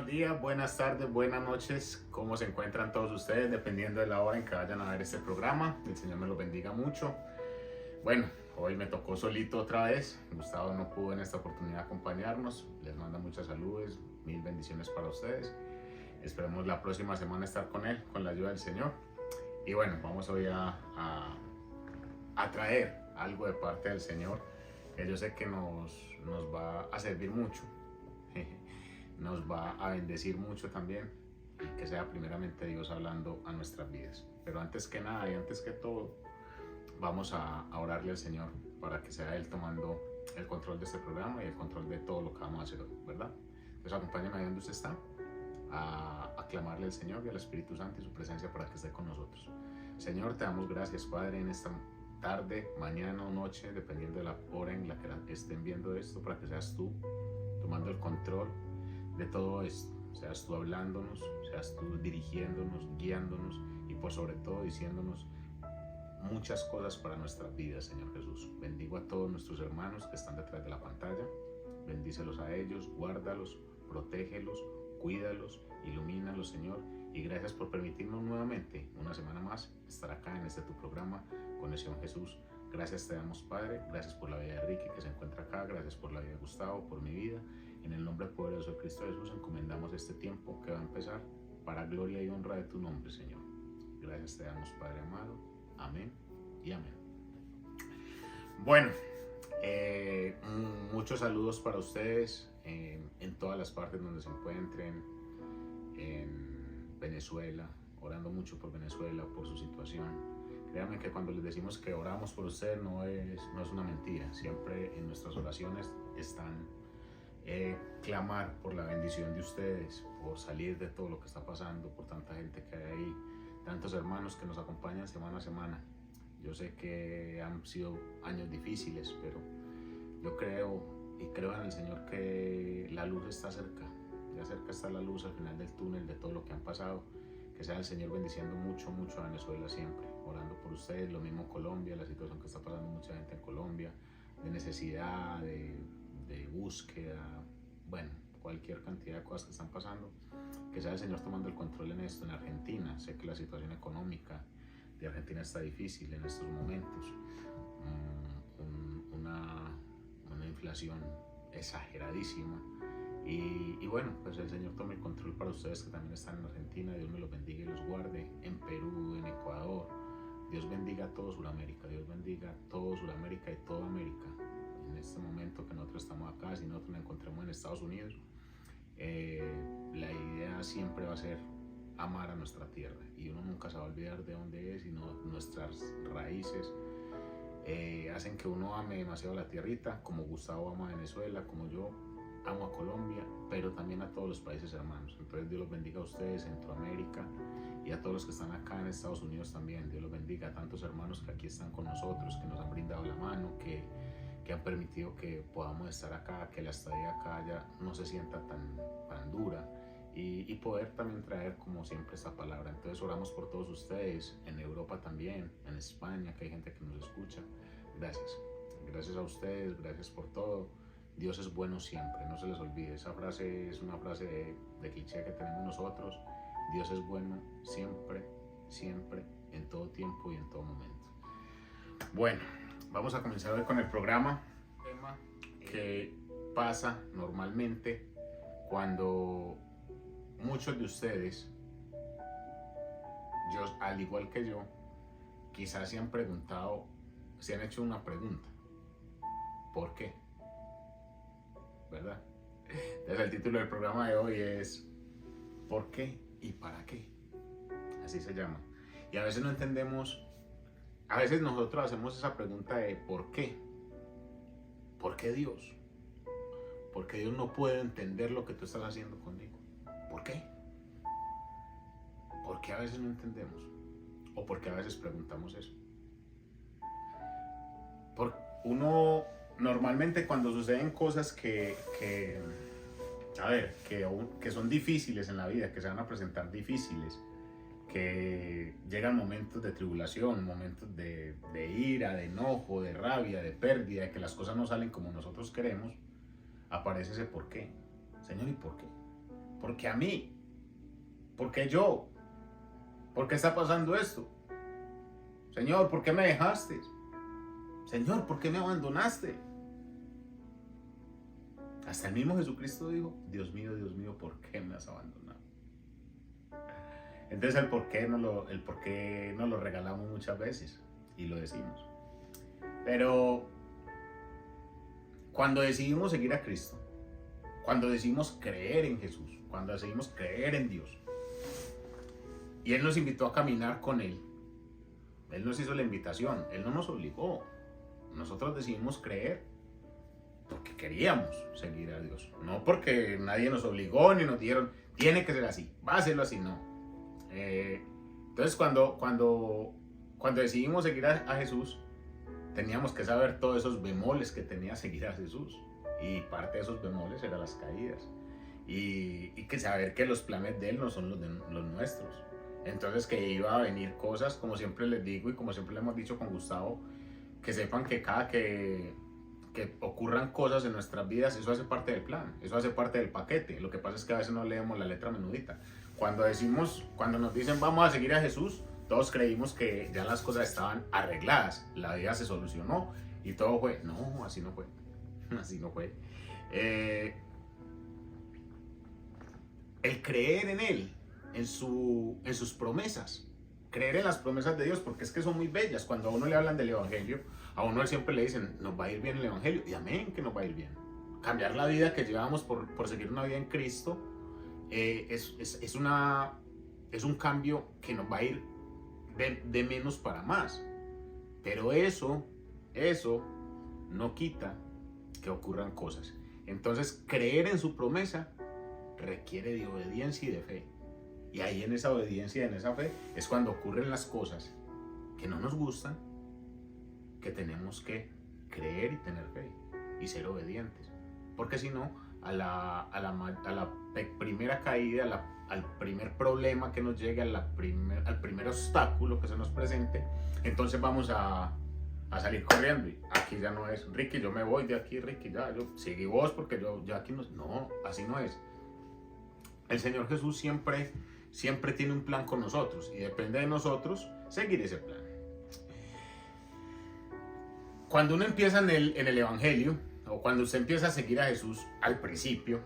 días, buenas tardes, buenas noches. ¿Cómo se encuentran todos ustedes? Dependiendo de la hora en que vayan a ver este programa. El Señor me los bendiga mucho. Bueno, hoy me tocó solito otra vez. Gustavo no pudo en esta oportunidad acompañarnos. Les manda muchas saludos, mil bendiciones para ustedes. Esperemos la próxima semana estar con él, con la ayuda del Señor. Y bueno, vamos hoy a traer algo de parte del Señor que yo sé que nos va a servir mucho. Nos va a bendecir mucho también, y que sea primeramente Dios hablando a nuestras vidas. Pero antes que nada y antes que todo, vamos a orarle al Señor para que sea Él tomando el control de este programa y el control de todo lo que vamos a hacer hoy, ¿verdad? Entonces acompáñame ahí donde usted está a clamarle al Señor y al Espíritu Santo y su presencia para que esté con nosotros. Señor, te damos gracias, Padre, en esta tarde, mañana o noche, dependiendo de la hora en la que estén viendo esto, para que seas tú tomando el control de todo esto, seas tú hablándonos, seas tú dirigiéndonos, guiándonos y por sobre todo diciéndonos muchas cosas para nuestras vidas, Señor Jesús. Bendigo a todos nuestros hermanos que están detrás de la pantalla, bendícelos a ellos, guárdalos, protégelos, cuídalos, ilumínalos, Señor, y gracias por permitirnos nuevamente una semana más estar acá en este tu programa, Conexión Jesús. Gracias te damos, Padre, gracias por la vida de Ricky que se encuentra acá, gracias por la vida de Gustavo, por mi vida. En el nombre poderoso de Cristo Jesús encomendamos este tiempo que va a empezar para gloria y honra de tu nombre, Señor. Gracias te damos, Padre amado. Amén y amén. Bueno, muchos saludos para ustedes en todas las partes donde se encuentren, en Venezuela, orando mucho por Venezuela, por su situación. Créanme que cuando les decimos que oramos por ustedes no es una mentira. Siempre en nuestras oraciones están clamar por la bendición de ustedes, por salir de todo lo que está pasando, por tanta gente que hay ahí, tantos hermanos que nos acompañan semana a semana. Yo sé que han sido años difíciles, pero yo creo en el Señor que la luz está cerca. Ya cerca está la luz al final del túnel de todo lo que han pasado. Que sea el Señor bendiciendo mucho, mucho a Venezuela siempre, orando por ustedes. Lo mismo Colombia, la situación que está pasando mucha gente en Colombia, de necesidad, de búsqueda, bueno, cualquier cantidad de cosas que están pasando. Que sea el Señor tomando el control en esto. En Argentina, sé que la situación económica de Argentina está difícil en estos momentos. Una inflación exageradísima. Y bueno, pues el Señor tome el control para ustedes que también están en Argentina. Dios me los bendiga y los guarde. En Perú, en Ecuador. Dios bendiga a todo Sudamérica. Dios bendiga a todo Sudamérica y toda América. En este momento que nosotros estamos acá, si nosotros nos encontramos en Estados Unidos, la idea siempre va a ser amar a nuestra tierra. Y uno nunca se va a olvidar de dónde es, sino nuestras raíces. Hacen que uno ame demasiado la tierrita, como Gustavo ama a Venezuela, como yo amo a Colombia, pero también a todos los países hermanos. Entonces Dios los bendiga a ustedes, Centroamérica, y a todos los que están acá en Estados Unidos también. Dios los bendiga a tantos hermanos que aquí están con nosotros, que nos han brindado la mano, que han permitido que podamos estar acá, que la estadía acá ya no se sienta tan dura, y poder también traer como siempre esta palabra. Entonces oramos por todos ustedes, en Europa también, en España, que hay gente que nos escucha. Gracias a ustedes, gracias por todo. Dios es bueno siempre, no se les olvide. Esa frase es una frase de cliché que tenemos nosotros. Dios es bueno siempre, siempre, en todo tiempo y en todo momento. Bueno, vamos a comenzar hoy con el programa. Un tema que pasa normalmente cuando muchos de ustedes, al igual que yo, quizás se han preguntado, se han hecho una pregunta: ¿por qué? ¿Verdad? Entonces el título del programa de hoy es ¿por qué y para qué? Así se llama. Y a veces no entendemos, a veces nosotros hacemos esa pregunta de ¿por qué? ¿Por qué Dios? Porque Dios no puede entender lo que tú estás haciendo conmigo. ¿Por qué? ¿Por qué a veces no entendemos? ¿O por qué a veces preguntamos eso? Uno normalmente cuando suceden cosas que son difíciles en la vida, que se van a presentar difíciles, que llegan momentos de tribulación, momentos de ira, de enojo, de rabia, de pérdida, de que las cosas no salen como nosotros queremos, aparece ese por qué. Señor, ¿y por qué? ¿Por qué a mí? ¿Por qué yo? ¿Por qué está pasando esto? Señor, ¿por qué me dejaste? Señor, ¿por qué me abandonaste? Hasta el mismo Jesucristo dijo, Dios mío, ¿por qué me has abandonado? Entonces el por qué no lo regalamos muchas veces y lo decimos. Pero cuando decidimos seguir a Cristo, cuando decidimos creer en Jesús, cuando decidimos creer en Dios, y Él nos invitó a caminar con Él, Él nos hizo la invitación, Él no nos obligó, nosotros decidimos creer porque queríamos seguir a Dios, no porque nadie nos obligó ni nos dijeron, tiene que ser así, va a serlo así, no. Entonces cuando decidimos seguir a Jesús, teníamos que saber todos esos bemoles que tenía seguir a Jesús, y parte de esos bemoles eran las caídas, y que saber que los planes de Él no son los nuestros. Entonces que iba a venir cosas, como siempre les digo y como siempre le hemos dicho con Gustavo, que sepan que cada que ocurran cosas en nuestras vidas, eso hace parte del plan, eso hace parte del paquete. Lo que pasa es que a veces no leemos la letra menudita. Cuando nos dicen vamos a seguir a Jesús, todos creímos que ya las cosas estaban arregladas, la vida se solucionó y todo fue, no, así no fue, así no fue. El creer en Él, en sus promesas, creer en las promesas de Dios, porque es que son muy bellas. Cuando a uno le hablan del Evangelio, a uno siempre le dicen, nos va a ir bien el Evangelio, y amén que nos va a ir bien. Cambiar la vida que llevamos por seguir una vida en Cristo es un cambio que nos va a ir de menos para más. Pero eso no quita que ocurran cosas. Entonces, creer en su promesa requiere de obediencia y de fe. Y ahí en esa obediencia y en esa fe es cuando ocurren las cosas que no nos gustan, que tenemos que creer y tener fe y ser obedientes. Porque si no, a la primera caída, al primer problema que nos llegue, al primer obstáculo que se nos presente, entonces vamos a salir corriendo. Y aquí ya no es, Ricky, yo me voy de aquí, Ricky, ya, yo seguí vos porque yo ya aquí no, así no es. El Señor Jesús siempre tiene un plan con nosotros y depende de nosotros seguir ese plan. Cuando uno empieza en el Evangelio, o cuando usted empieza a seguir a Jesús al principio,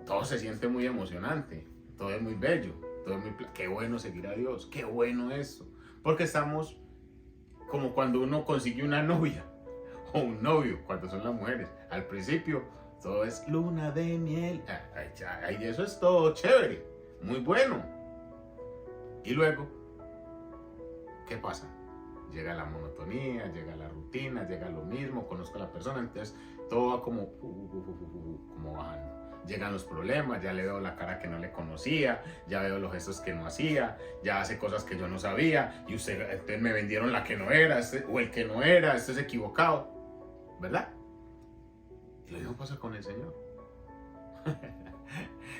todo se siente muy emocionante, todo es muy bello, todo es muy qué bueno seguir a Dios, qué bueno esto, porque estamos como cuando uno consigue una novia o un novio, cuando son las mujeres, al principio todo es luna de miel, y eso es todo chévere, muy bueno, y luego, ¿qué pasa? Llega la monotonía, llega la rutina, llega lo mismo, conozco a la persona, entonces todo va como bajando. Llegan los problemas, ya le veo la cara que no le conocía, ya veo los gestos que no hacía, ya hace cosas que yo no sabía, y ustedes me vendieron la que no era, o el que no era, este es equivocado, ¿verdad? Y lo mismo pasa con el Señor.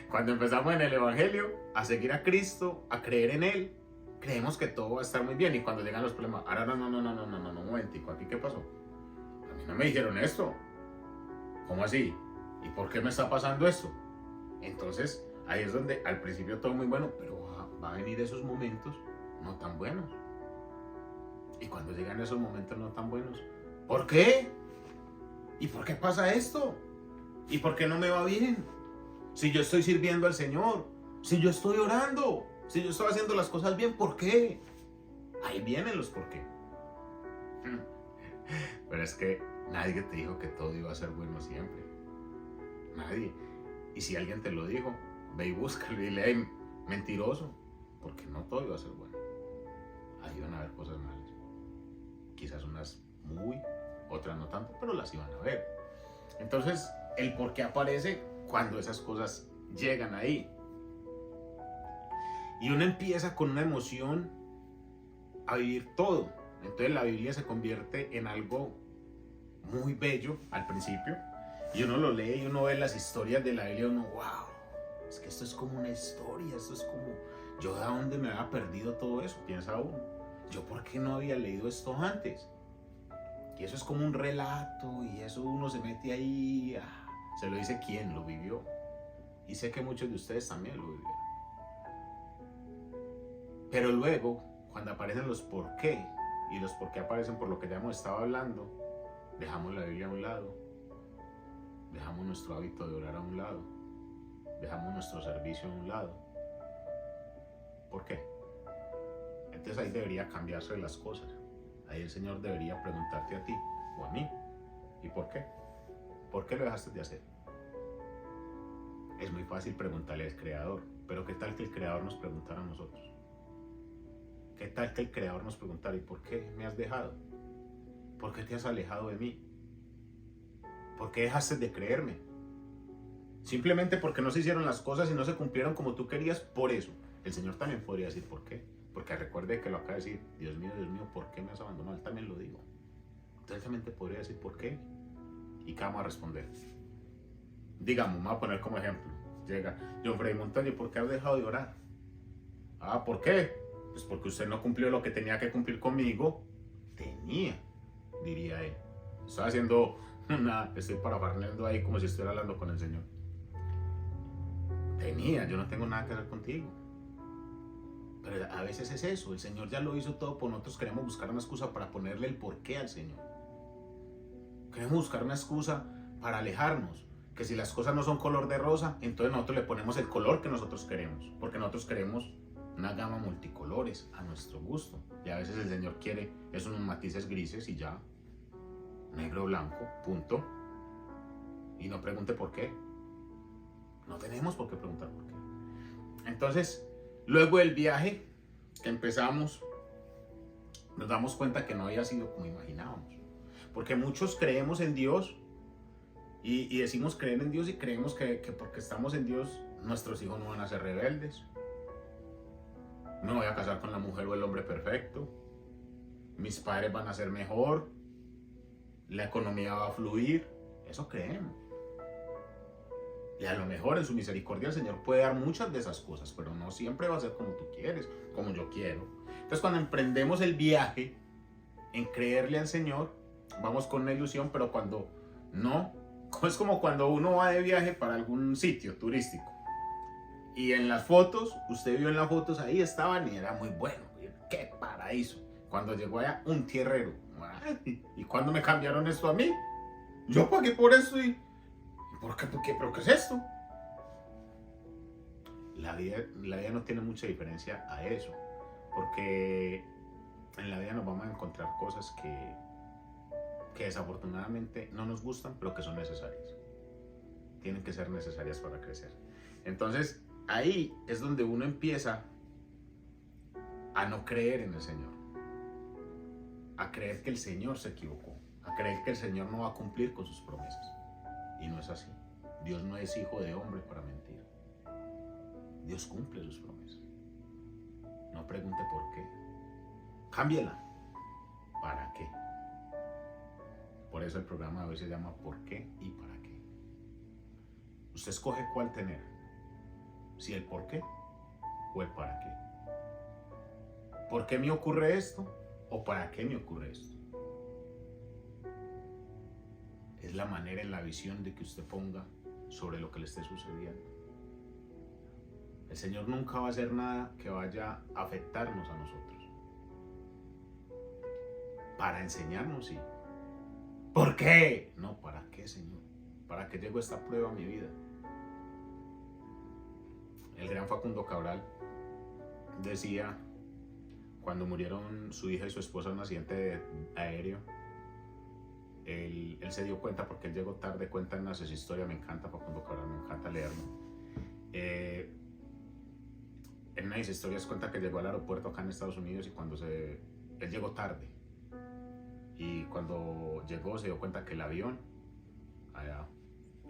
Cuando empezamos en el Evangelio a seguir a Cristo, a creer en Él, creemos que todo va a estar muy bien, y cuando llegan los problemas, ahora no, un momentico, ¿aquí qué pasó? A mí no me dijeron esto. ¿Cómo así? ¿Y por qué me está pasando esto? Entonces, ahí es donde al principio todo muy bueno, pero va a venir esos momentos no tan buenos. Y cuando llegan esos momentos no tan buenos, ¿por qué? ¿Y por qué pasa esto? ¿Y por qué no me va bien? Si yo estoy sirviendo al Señor, si yo estoy orando, si yo estoy haciendo las cosas bien, ¿por qué? Ahí vienen los por qué. Pero es que nadie te dijo que todo iba a ser bueno siempre. Nadie. Y si alguien te lo dijo, ve y búscalo y dile, hey, mentiroso, porque no todo iba a ser bueno. Ahí iban a haber cosas malas. Quizás unas muy, otras no tanto, pero las iban a ver. Entonces, el por qué aparece cuando esas cosas llegan ahí. Y uno empieza con una emoción a vivir todo. Entonces la Biblia se convierte en algo muy bello al principio. Y uno lo lee y uno ve las historias de la Biblia y uno, wow, es que esto es como una historia, esto es como, yo de dónde me había perdido todo eso, piensa uno. Yo por qué no había leído esto antes. Y eso es como un relato y eso uno se mete ahí, se lo dice quién lo vivió. Y sé que muchos de ustedes también lo vivieron. Pero luego, cuando aparecen los por qué, y los por qué aparecen por lo que ya hemos estado hablando, dejamos la Biblia a un lado, dejamos nuestro hábito de orar a un lado, dejamos nuestro servicio a un lado. ¿Por qué? Entonces ahí debería cambiarse las cosas. Ahí el Señor debería preguntarte a ti o a mí, ¿y por qué? ¿Por qué lo dejaste de hacer? Es muy fácil preguntarle al Creador, pero ¿qué tal que el Creador nos preguntara a nosotros? ¿Qué tal que el Creador nos preguntara, ¿y por qué me has dejado? ¿Por qué te has alejado de mí? ¿Por qué dejaste de creerme? Simplemente porque no se hicieron las cosas y no se cumplieron como tú querías, por eso. El Señor también podría decir ¿por qué? Porque recuerde que lo acaba de decir, Dios mío, ¿por qué me has abandonado? Él también lo digo. Entonces él también te podría decir ¿por qué? ¿Y qué vamos a responder? Digamos, me voy a poner como ejemplo. Llega John Freddy Montaño, ¿por qué has dejado de orar? Ah, ¿por qué? Pues porque usted no cumplió lo que tenía que cumplir conmigo. Tenía, diría él. Estaba haciendo estoy parafarneando ahí como si estuviera hablando con el Señor. Tenía, yo no tengo nada que hacer contigo. Pero a veces es eso, el Señor ya lo hizo todo, por nosotros queremos buscar una excusa para ponerle el porqué al Señor. Queremos buscar una excusa para alejarnos. Que si las cosas no son color de rosa, entonces nosotros le ponemos el color que nosotros queremos. Porque nosotros queremos una gama multicolores a nuestro gusto. Y a veces el Señor quiere unos matices grises y ya. Negro, blanco, punto. Y no pregunte por qué. No tenemos por qué preguntar por qué. Entonces, luego del viaje que empezamos, nos damos cuenta que no había sido como imaginábamos. Porque muchos creemos en Dios y decimos creer en Dios y creemos que porque estamos en Dios, nuestros hijos no van a ser rebeldes. Me voy a casar con la mujer o el hombre perfecto. Mis padres van a ser mejor. La economía va a fluir. Eso creemos. Y a lo mejor en su misericordia el Señor puede dar muchas de esas cosas, pero no siempre va a ser como tú quieres, como yo quiero. Entonces cuando emprendemos el viaje en creerle al Señor, vamos con una ilusión, pero cuando no, es como cuando uno va de viaje para algún sitio turístico. Y en las fotos, usted vio en las fotos, ahí estaban y era muy bueno. ¡Qué paraíso! Cuando llegó allá, un tierrero. ¿Y cuándo me cambiaron esto a mí? Yo pagué por esto y... ¿Por qué? ¿Pero qué es esto? La vida no tiene mucha diferencia a eso. Porque en la vida nos vamos a encontrar cosas que desafortunadamente no nos gustan, pero que son necesarias. Tienen que ser necesarias para crecer. Entonces, ahí es donde uno empieza a no creer en el Señor. A creer que el Señor se equivocó. A creer que el Señor no va a cumplir con sus promesas. Y no es así. Dios no es hijo de hombre para mentir. Dios cumple sus promesas. No pregunte por qué. Cámbiela. ¿Para qué? Por eso el programa de hoy se llama ¿Por qué y para qué? Usted escoge cuál tener. Si el por qué o el para qué. ¿Por qué me ocurre esto? ¿O para qué me ocurre esto? Es la manera en la visión de que usted ponga sobre lo que le esté sucediendo. El Señor nunca va a hacer nada que vaya a afectarnos a nosotros. Para enseñarnos, sí. ¿Por qué? No, ¿para qué, Señor? ¿Para qué llegó esta prueba a mi vida? El gran Facundo Cabral decía, cuando murieron su hija y su esposa en un accidente aéreo, él se dio cuenta, porque él llegó tarde, cuenta en esa historia, me encanta Facundo Cabral, me encanta leerlo. En una de esas historias cuenta que llegó al aeropuerto acá en Estados Unidos y él llegó tarde. Y cuando llegó se dio cuenta que el avión había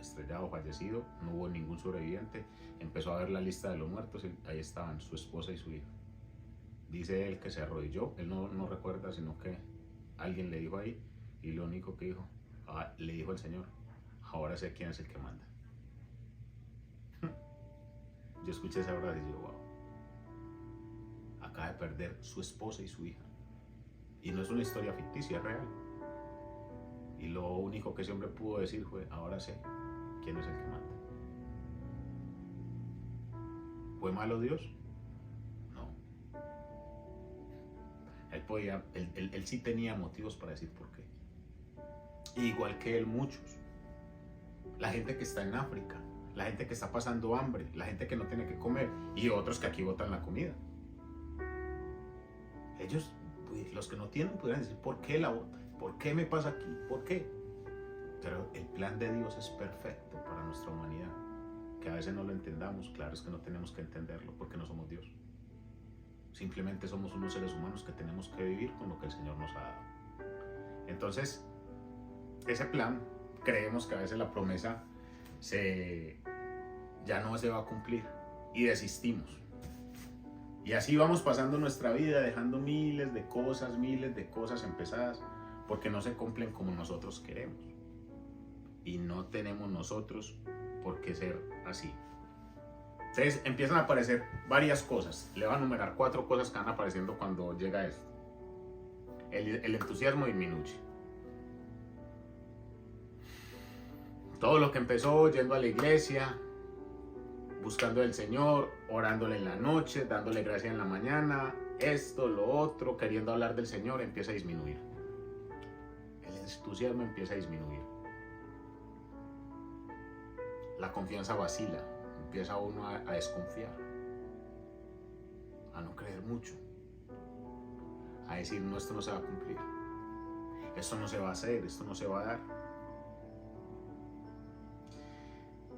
estrellado, fallecido, no hubo ningún sobreviviente. Empezó a ver la lista de los muertos y ahí estaban su esposa y su hija. Dice él que se arrodilló, él no recuerda, sino que alguien le dijo ahí, y lo único que dijo, le dijo el Señor, ahora sé quién es el que manda. Yo escuché esa frase y digo, wow, acaba de perder su esposa y su hija. Y no es una historia ficticia, es real. Y lo único que ese hombre pudo decir fue, ahora sé quién es el que manda. ¿Fue malo Dios? No. Él sí tenía motivos para decir por qué. Igual que él, muchos. La gente que está en África, la gente que está pasando hambre, la gente que no tiene que comer y otros que aquí botan la comida. Ellos, los que no tienen, pudieran decir, ¿por qué la botan? ¿Por qué me pasa aquí? ¿Por qué? Pero el plan de Dios es perfecto para nuestra humanidad. Que a veces no lo entendamos, claro es que no tenemos que entenderlo porque no somos Dios. Simplemente somos unos seres humanos que tenemos que vivir con lo que el Señor nos ha dado. Entonces, ese plan, creemos que a veces la promesa ya no se va a cumplir y desistimos. Y así vamos pasando nuestra vida dejando miles de cosas empezadas porque no se cumplen como nosotros queremos. Y no tenemos nosotros por qué ser así. Entonces empiezan a aparecer varias cosas. Le voy a enumerar 4 cosas que van apareciendo cuando llega esto. El entusiasmo disminuye. Todo lo que empezó yendo a la iglesia, buscando al Señor, orándole en la noche, dándole gracias en la mañana, esto, lo otro, queriendo hablar del Señor, empieza a disminuir. El entusiasmo empieza a disminuir. La confianza vacila, empieza uno a desconfiar, a no creer mucho, a decir, no, esto no se va a cumplir, esto no se va a hacer, esto no se va a dar.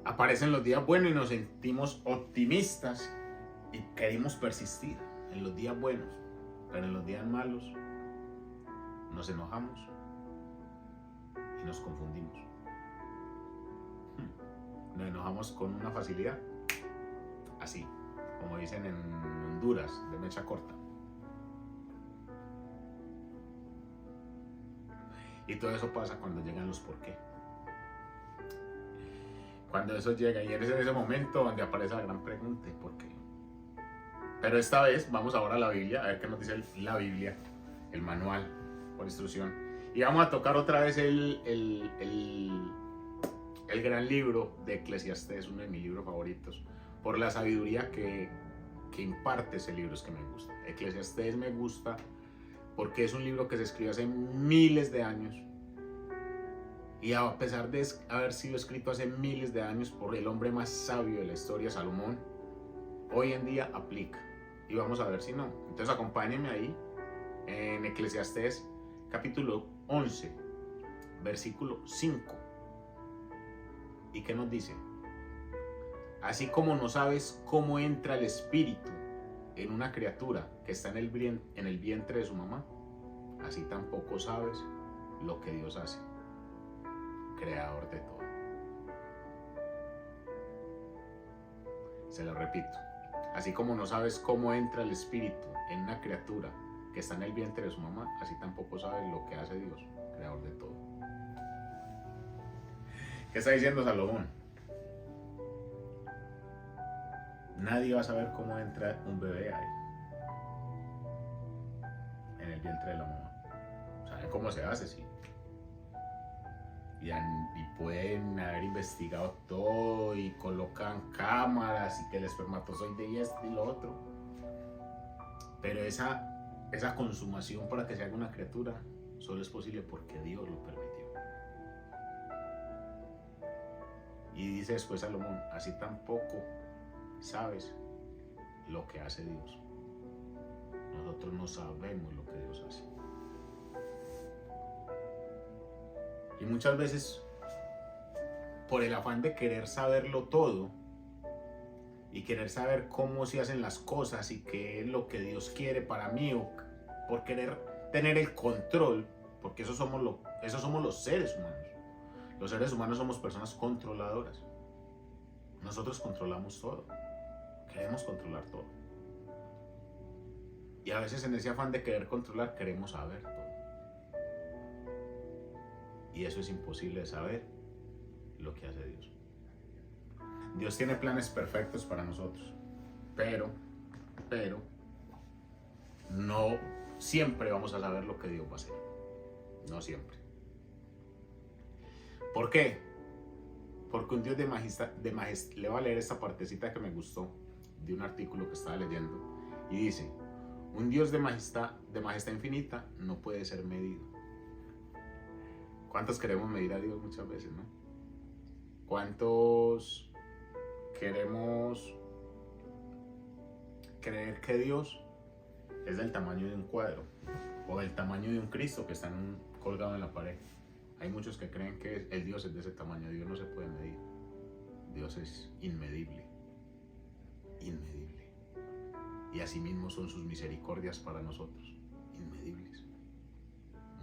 Aparecen los días buenos y nos sentimos optimistas y queremos persistir en los días buenos, pero en los días malos nos enojamos y nos confundimos. Nos enojamos con una facilidad, así, como dicen en Honduras, de mecha corta. Y todo eso pasa cuando llegan los por qué. Cuando eso llega, y es en ese momento donde aparece la gran pregunta, ¿por qué? Pero esta vez vamos ahora a la Biblia, a ver qué nos dice la Biblia, el manual por instrucción. Y vamos a tocar otra vez el gran libro de Eclesiastés, uno de mis libros favoritos, por la sabiduría que imparte ese libro, es que me gusta. Eclesiastés me gusta porque es un libro que se escribió hace miles de años. Y a pesar de haber sido escrito hace miles de años por el hombre más sabio de la historia, Salomón, hoy en día aplica. Y vamos a ver si no. Entonces acompáñenme ahí en Eclesiastés capítulo 11, versículo 5. ¿Y qué nos dice? Así como no sabes cómo entra el espíritu en una criatura que está en el vientre de su mamá, así tampoco sabes lo que Dios hace, creador de todo. Se lo repito. Así como no sabes cómo entra el espíritu en una criatura que está en el vientre de su mamá, así tampoco sabes lo que hace Dios, creador de todo. ¿Qué está diciendo Salomón? Nadie va a saber cómo entra un bebé ahí, en el vientre de la mamá. ¿Saben cómo se hace? Sí. Y pueden haber investigado todo y colocan cámaras y que el espermatozoide y esto y lo otro. Pero esa consumación para que se haga una criatura solo es posible porque Dios lo permitió. Y dice después Salomón, así tampoco sabes lo que hace Dios. Nosotros no sabemos lo que Dios hace. Y muchas veces, por el afán de querer saberlo todo y querer saber cómo se hacen las cosas y qué es lo que Dios quiere para mí, o por querer tener el control, porque eso somos los seres humanos. Los seres humanos somos personas controladoras. Nosotros controlamos todo. Queremos controlar todo. Y a veces en ese afán de querer controlar, queremos saber todo. Y eso es imposible de saber lo que hace Dios. Dios tiene planes perfectos para nosotros, pero no siempre vamos a saber lo que Dios va a hacer. No siempre. ¿Por qué? Porque un Dios de majestad, le voy a leer esta partecita que me gustó. de un artículo que estaba leyendo y dice: un Dios de majestad infinita no puede ser medido. ¿Cuántos queremos medir a Dios muchas veces, no? ¿Cuántos queremos creer que Dios es del tamaño de un cuadro o del tamaño de un Cristo que está colgado en la pared? Hay muchos que creen que el Dios es de ese tamaño. Dios no se puede medir. Dios es inmedible, inmedible. Y asimismo son sus misericordias para nosotros, inmedibles.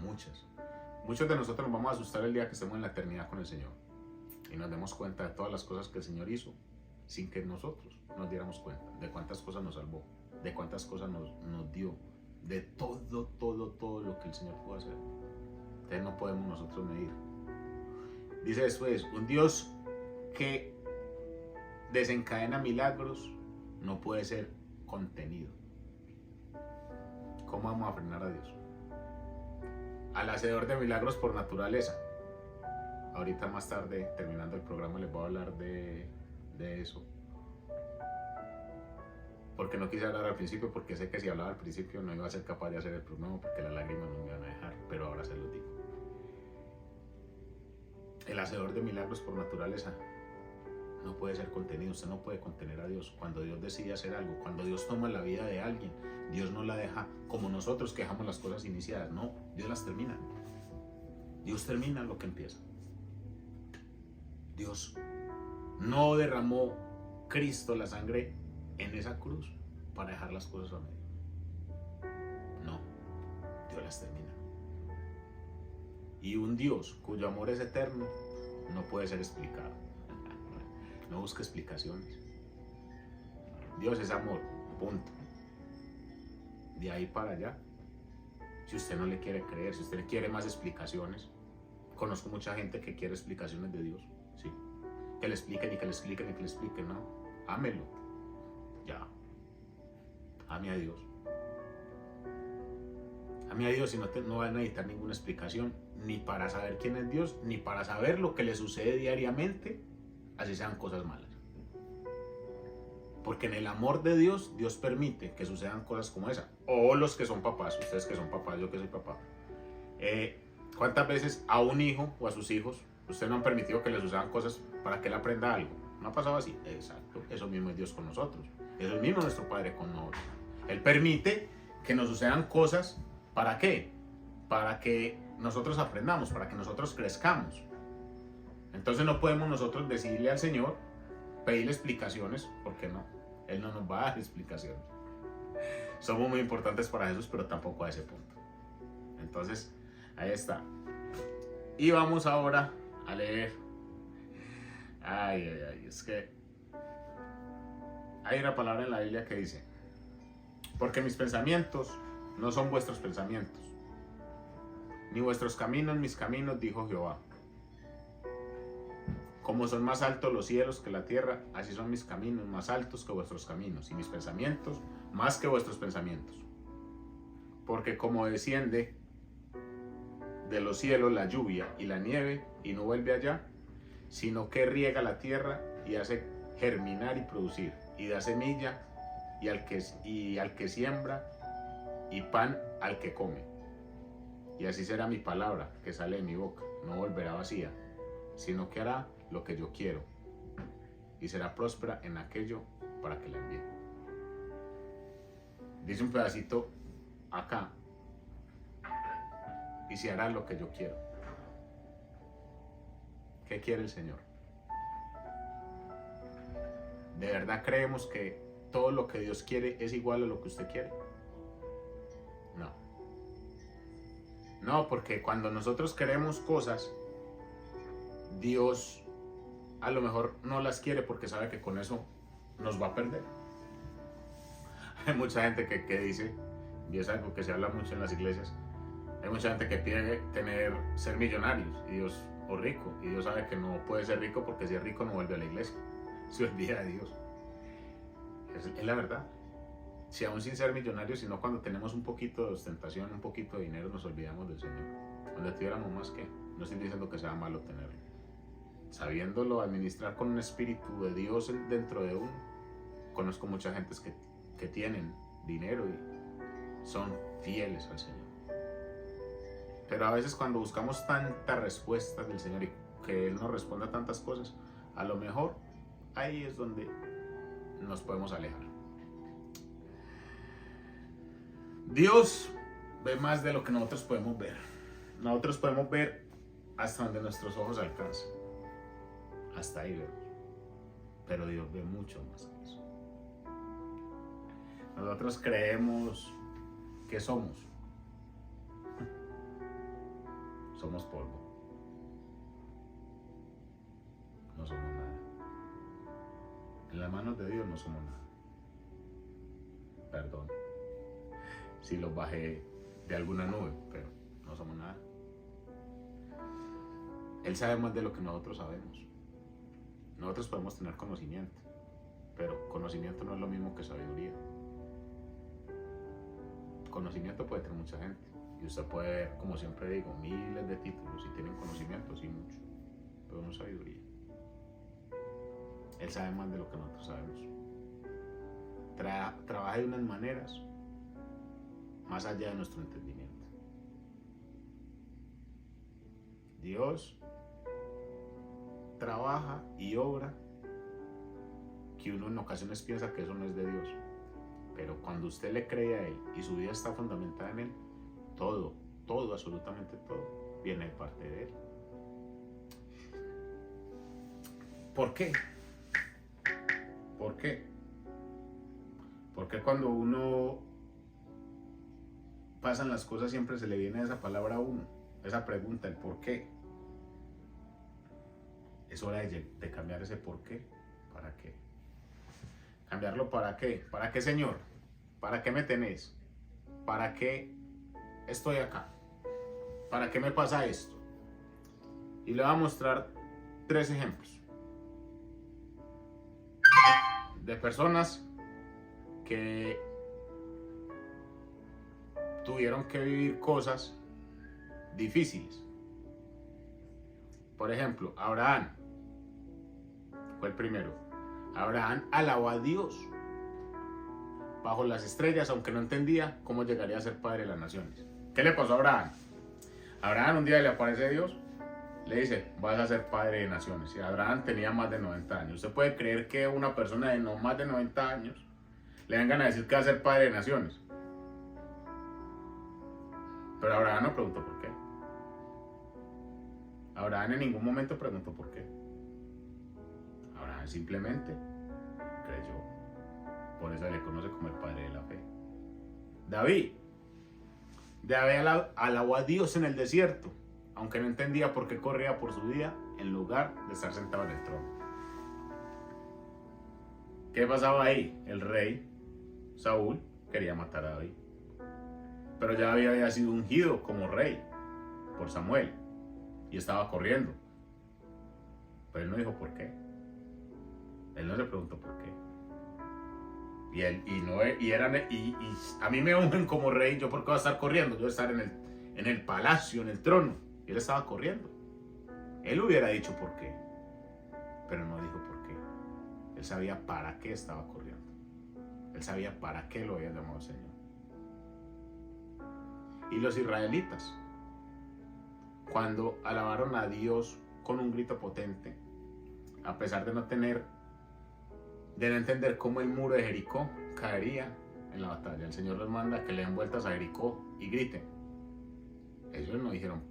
Muchos de nosotros nos vamos a asustar el día que estemos en la eternidad con el Señor y nos demos cuenta de todas las cosas que el Señor hizo sin que nosotros nos diéramos cuenta, de cuántas cosas nos salvó, de cuántas cosas nos dio, de todo lo que el Señor pudo hacer. Entonces no podemos nosotros medir. Dice después: un Dios que desencadena milagros no puede ser contenido. ¿Cómo vamos a frenar a Dios? Al hacedor de milagros por naturaleza. Ahorita más tarde, terminando el programa, les voy a hablar de eso. Porque no quise hablar al principio, porque sé que si hablaba al principio no iba a ser capaz de hacer el programa, porque las lágrimas no me iban a dejar, pero ahora se los digo. El hacedor de milagros por naturaleza no puede ser contenido. Usted no puede contener a Dios. Cuando Dios decide hacer algo, cuando Dios toma la vida de alguien, Dios no la deja como nosotros que dejamos las cosas iniciadas. No, Dios las termina. Dios termina lo que empieza. Dios no derramó Cristo la sangre en esa cruz para dejar las cosas a medio. No, Dios las termina. Y un Dios cuyo amor es eterno no puede ser explicado. No busca explicaciones. Dios es amor, punto. De ahí para allá, si usted no le quiere creer, si usted quiere más explicaciones, conozco mucha gente que quiere explicaciones de Dios, ¿sí? Que le expliquen y que le expliquen y que le expliquen, no. Ámelo. Ya. Ame a Dios. Ame a Dios y no va a necesitar ninguna explicación, ni para saber quién es Dios, ni para saber lo que le sucede diariamente, así sean cosas malas. Porque en el amor de Dios, Dios permite que sucedan cosas como esa. O los que son papás, ustedes que son papás, yo que soy papá. ¿Cuántas veces a un hijo o a sus hijos ustedes no han permitido que les sucedan cosas para que él aprenda algo? ¿No ha pasado así? Exacto. Eso mismo es Dios con nosotros. Eso es mismo nuestro Padre con nosotros. Él permite que nos sucedan cosas. ¿Para qué? Para que nosotros aprendamos, para que nosotros crezcamos. Entonces no podemos nosotros decirle al Señor, pedirle explicaciones, porque no, Él no nos va a dar explicaciones. Somos muy importantes para Jesús, pero tampoco a ese punto. Entonces, ahí está. Y vamos ahora a leer. Es que hay una palabra en la Biblia que dice: porque mis pensamientos no son vuestros pensamientos, ni vuestros caminos mis caminos, dijo Jehová. Como son más altos los cielos que la tierra, así son mis caminos más altos que vuestros caminos, y mis pensamientos más que vuestros pensamientos. Porque como desciende de los cielos la lluvia y la nieve, y no vuelve allá, sino que riega la tierra y hace germinar y producir, y da semilla y al que siembra, y pan al que come. Y así será mi palabra que sale de mi boca, no volverá vacía, sino que hará lo que yo quiero, y será próspera en aquello para que la envíe. Dice un pedacito acá: y se hará lo que yo quiero. ¿Qué quiere el Señor? ¿De verdad creemos que todo lo que Dios quiere es igual a lo que usted quiere? No. No, porque cuando nosotros queremos cosas, Dios a lo mejor no las quiere porque sabe que con eso nos va a perder. Hay mucha gente que dice, y es algo que se habla mucho en las iglesias, hay mucha gente que pide ser millonarios o rico, y Dios sabe que no puede ser rico porque si es rico no vuelve a la iglesia, se olvida de Dios. Es la verdad. Si aún sin ser millonarios, sino cuando tenemos un poquito de ostentación, un poquito de dinero, nos olvidamos del Señor. Cuando tuviéramos más que, no estoy diciendo que sea malo tenerlo. Sabiéndolo administrar con un espíritu de Dios dentro de uno, conozco mucha gente que tienen dinero y son fieles al Señor. Pero a veces cuando buscamos tantas respuestas del Señor y que Él nos responda a tantas cosas, a lo mejor ahí es donde nos podemos alejar. Dios ve más de lo que nosotros podemos ver. Nosotros podemos ver hasta donde nuestros ojos alcanzan. Hasta ahí vemos. Pero Dios ve mucho más que eso. Nosotros creemos que somos. Somos polvo. No somos nada. En las manos de Dios no somos nada. Perdón si los bajé de alguna nube, pero no somos nada. Él sabe más de lo que nosotros sabemos. Nosotros podemos tener conocimiento, pero conocimiento no es lo mismo que sabiduría. Conocimiento puede tener mucha gente, y usted puede ver, como siempre digo, miles de títulos y tienen conocimiento, sí, mucho, pero no sabiduría. Él sabe más de lo que nosotros sabemos. Trabaja de unas maneras más allá de nuestro entendimiento. Dios trabaja y obra que uno en ocasiones piensa que eso no es de Dios. Pero cuando usted le cree a Él y su vida está fundamentada en Él, todo, absolutamente todo, viene de parte de Él. ¿Por qué? ¿Por qué? Porque cuando uno pasan las cosas siempre se le viene esa palabra a uno, esa pregunta, el por qué. Es hora de cambiar ese por qué. ¿Para qué? ¿Cambiarlo para qué? ¿Para qué, Señor? ¿Para qué me tenés? ¿Para qué estoy acá? ¿Para qué me pasa esto? Y le voy a mostrar 3 ejemplos de personas que tuvieron que vivir cosas difíciles. Por ejemplo, Abraham fue el primero. Abraham alabó a Dios bajo las estrellas, aunque no entendía cómo llegaría a ser padre de las naciones. ¿Qué le pasó a Abraham? Abraham un día le aparece Dios, le dice, vas a ser padre de naciones. Y Abraham tenía más de 90 años. ¿Usted puede creer que una persona de no más de 90 años le vengan a decir que va a ser padre de naciones? Pero Abraham no preguntó por qué. Abraham en ningún momento preguntó por qué. Abraham simplemente creyó. Por eso se le conoce como el padre de la fe. David alabó a Dios en el desierto, aunque no entendía por qué corría por su vida en lugar de estar sentado en el trono. ¿Qué pasaba ahí? El rey Saúl quería matar a David, pero ya David había sido ungido como rey por Samuel y estaba corriendo. Pero él no dijo por qué. Él no se preguntó por qué. Y a mí me ungen como rey, ¿yo por qué voy a estar corriendo? Yo voy a estar en el palacio, en el trono. Y él estaba corriendo. Él hubiera dicho por qué, pero no dijo por qué. Él sabía para qué estaba corriendo. Él sabía para qué lo había llamado el Señor. Y los israelitas, cuando alabaron a Dios con un grito potente, a pesar de no entender cómo el muro de Jericó caería en la batalla, el Señor les manda que le den vueltas a Jericó y griten. Ellos no dijeron,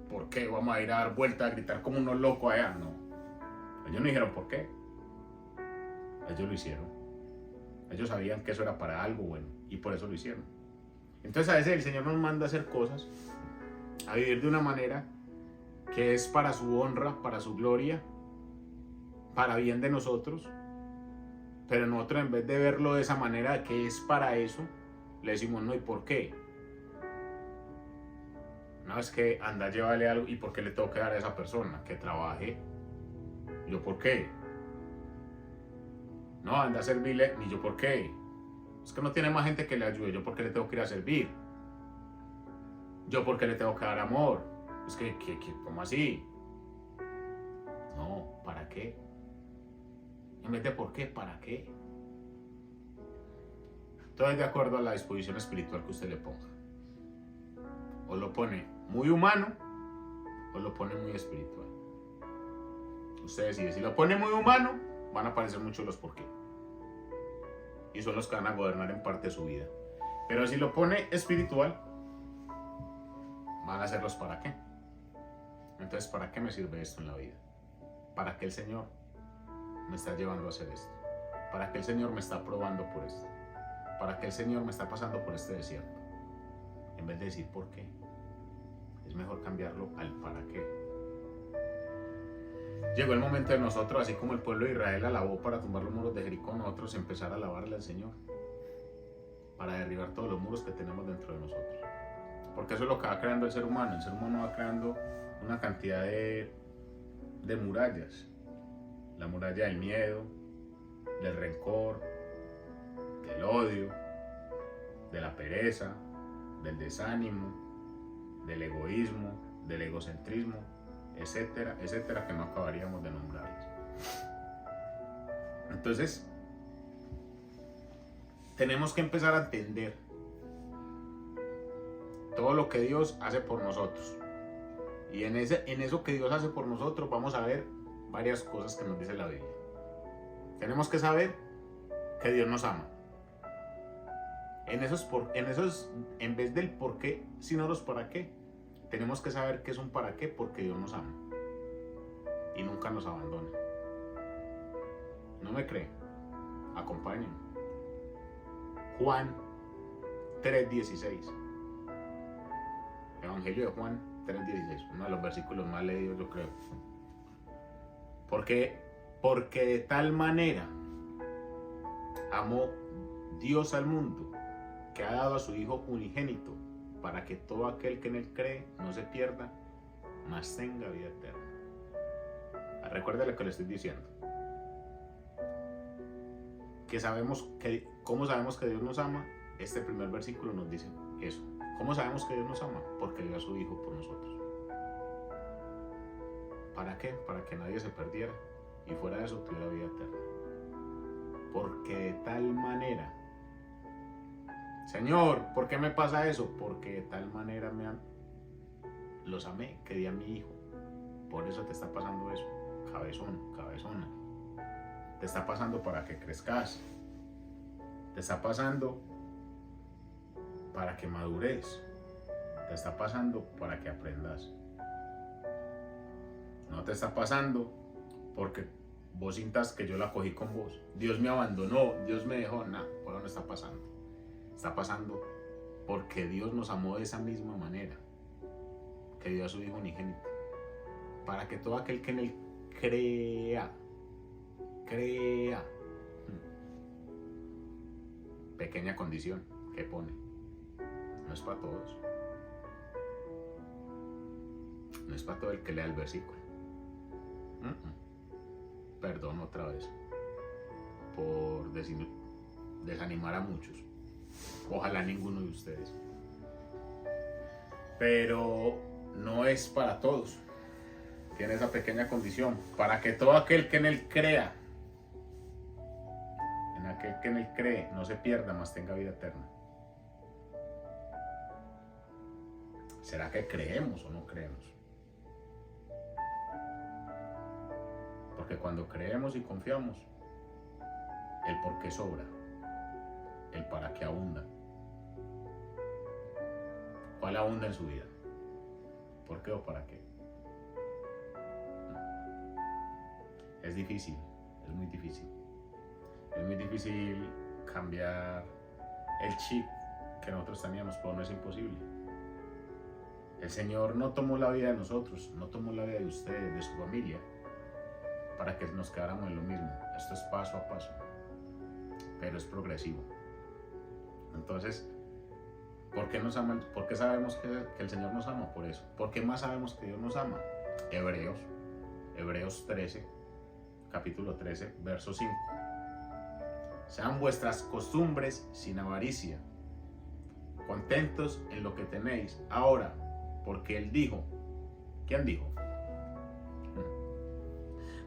¿por qué vamos a ir a dar vueltas a gritar como unos locos allá? No. Ellos no dijeron por qué. Ellos lo hicieron. Ellos sabían que eso era para algo bueno y por eso lo hicieron. Entonces a veces el Señor nos manda a hacer cosas, a vivir de una manera que es para su honra, para su gloria, para bien de nosotros. Pero nosotros, en vez de verlo de esa manera, que es para eso, le decimos no. ¿Y por qué? No, es que anda, llévale algo. ¿Y por qué le tengo que dar a esa persona? Que trabaje. ¿Yo por qué? No, anda a servirle. ¿Ni yo por qué? Es que no tiene más gente que le ayude. ¿Yo por qué le tengo que ir a servir? ¿Yo por qué le tengo que dar amor? Es que ¿cómo así? No, ¿para qué? En vez de por qué, ¿para qué? Todo es de acuerdo a la disposición espiritual que usted le ponga. O lo pone muy humano o lo pone muy espiritual. Usted decide. Si lo pone muy humano, van a aparecer muchos los por qué. Y son los que van a gobernar en parte su vida. Pero si lo pone espiritual, van a ser los para qué. Entonces, ¿para qué me sirve esto en la vida? ¿Para qué el Señor me está llevando a hacer esto? ¿Para qué el Señor me está probando por esto? ¿Para qué el Señor me está pasando por este desierto? En vez de decir por qué, es mejor cambiarlo al para qué. Llegó el momento de nosotros, así como el pueblo de Israel alabó para tumbar los muros de Jericó, nosotros empezar a alabarle al Señor para derribar todos los muros que tenemos dentro de nosotros. Porque eso es lo que va creando el ser humano. El ser humano va creando una cantidad de murallas. La muralla del miedo, del rencor, del odio, de la pereza, del desánimo, del egoísmo, del egocentrismo, etcétera, etcétera, que no acabaríamos de nombrarlos. Entonces, tenemos que empezar a entender todo lo que Dios hace por nosotros. Y en eso que Dios hace por nosotros vamos a ver varias cosas que nos dice la Biblia. Tenemos que saber que Dios nos ama. En vez del por qué, sino los para qué. Tenemos que saber que es un para qué porque Dios nos ama. Y nunca nos abandona. ¿No me creen? Acompáñenme. Juan 3:16. Evangelio de Juan 3:16. Uno de los versículos más leídos, yo creo. Porque de tal manera amó Dios al mundo, que ha dado a su Hijo unigénito, para que todo aquel que en él cree no se pierda, mas tenga vida eterna. Recuerde lo que le estoy diciendo. ¿Cómo sabemos que Dios nos ama? Este primer versículo nos dice eso. ¿Cómo sabemos que Dios nos ama? Porque dio a su Hijo por nosotros. ¿Para qué? Para que nadie se perdiera y fuera de eso tuviera vida eterna. Porque de tal manera, Señor, ¿por qué me pasa eso? Porque de tal manera los amé que di a mi Hijo. Por eso te está pasando eso, cabezón, cabezona. Te está pasando para que crezcas. Te está pasando para que madures. Te está pasando para que aprendas. No te está pasando porque vos sintas que yo la cogí con vos. Dios me abandonó, Dios me dejó. Nada, por eso no está pasando. Está pasando porque Dios nos amó de esa misma manera, que dio a su Hijo unigénito, para que todo aquel que en él crea. Pequeña condición que pone. No es para todos. No es para todo el que lea el versículo. Perdón otra vez por desanimar a muchos. Ojalá ninguno de ustedes. Pero no es para todos. Tiene esa pequeña condición. Para que todo aquel que en él crea, en aquel que en él cree, no se pierda, mas tenga vida eterna. ¿Será que creemos o no creemos? Porque cuando creemos y confiamos, el por qué sobra, el para qué abunda. ¿Cuál abunda en su vida? ¿Por qué o para qué? Es difícil, es muy difícil. Es muy difícil cambiar el chip que nosotros teníamos, pero no es imposible. El Señor no tomó la vida de nosotros, no tomó la vida de ustedes, de su familia, para que nos quedáramos en lo mismo. Esto es paso a paso, pero es progresivo. Entonces, ¿por qué nos ama? ¿Por qué sabemos que el Señor nos ama? Por eso. ¿Por qué más sabemos que Dios nos ama? Hebreos 13, capítulo 13, verso 5. Sean vuestras costumbres sin avaricia, contentos en lo que tenéis ahora, porque Él dijo. ¿Quién dijo?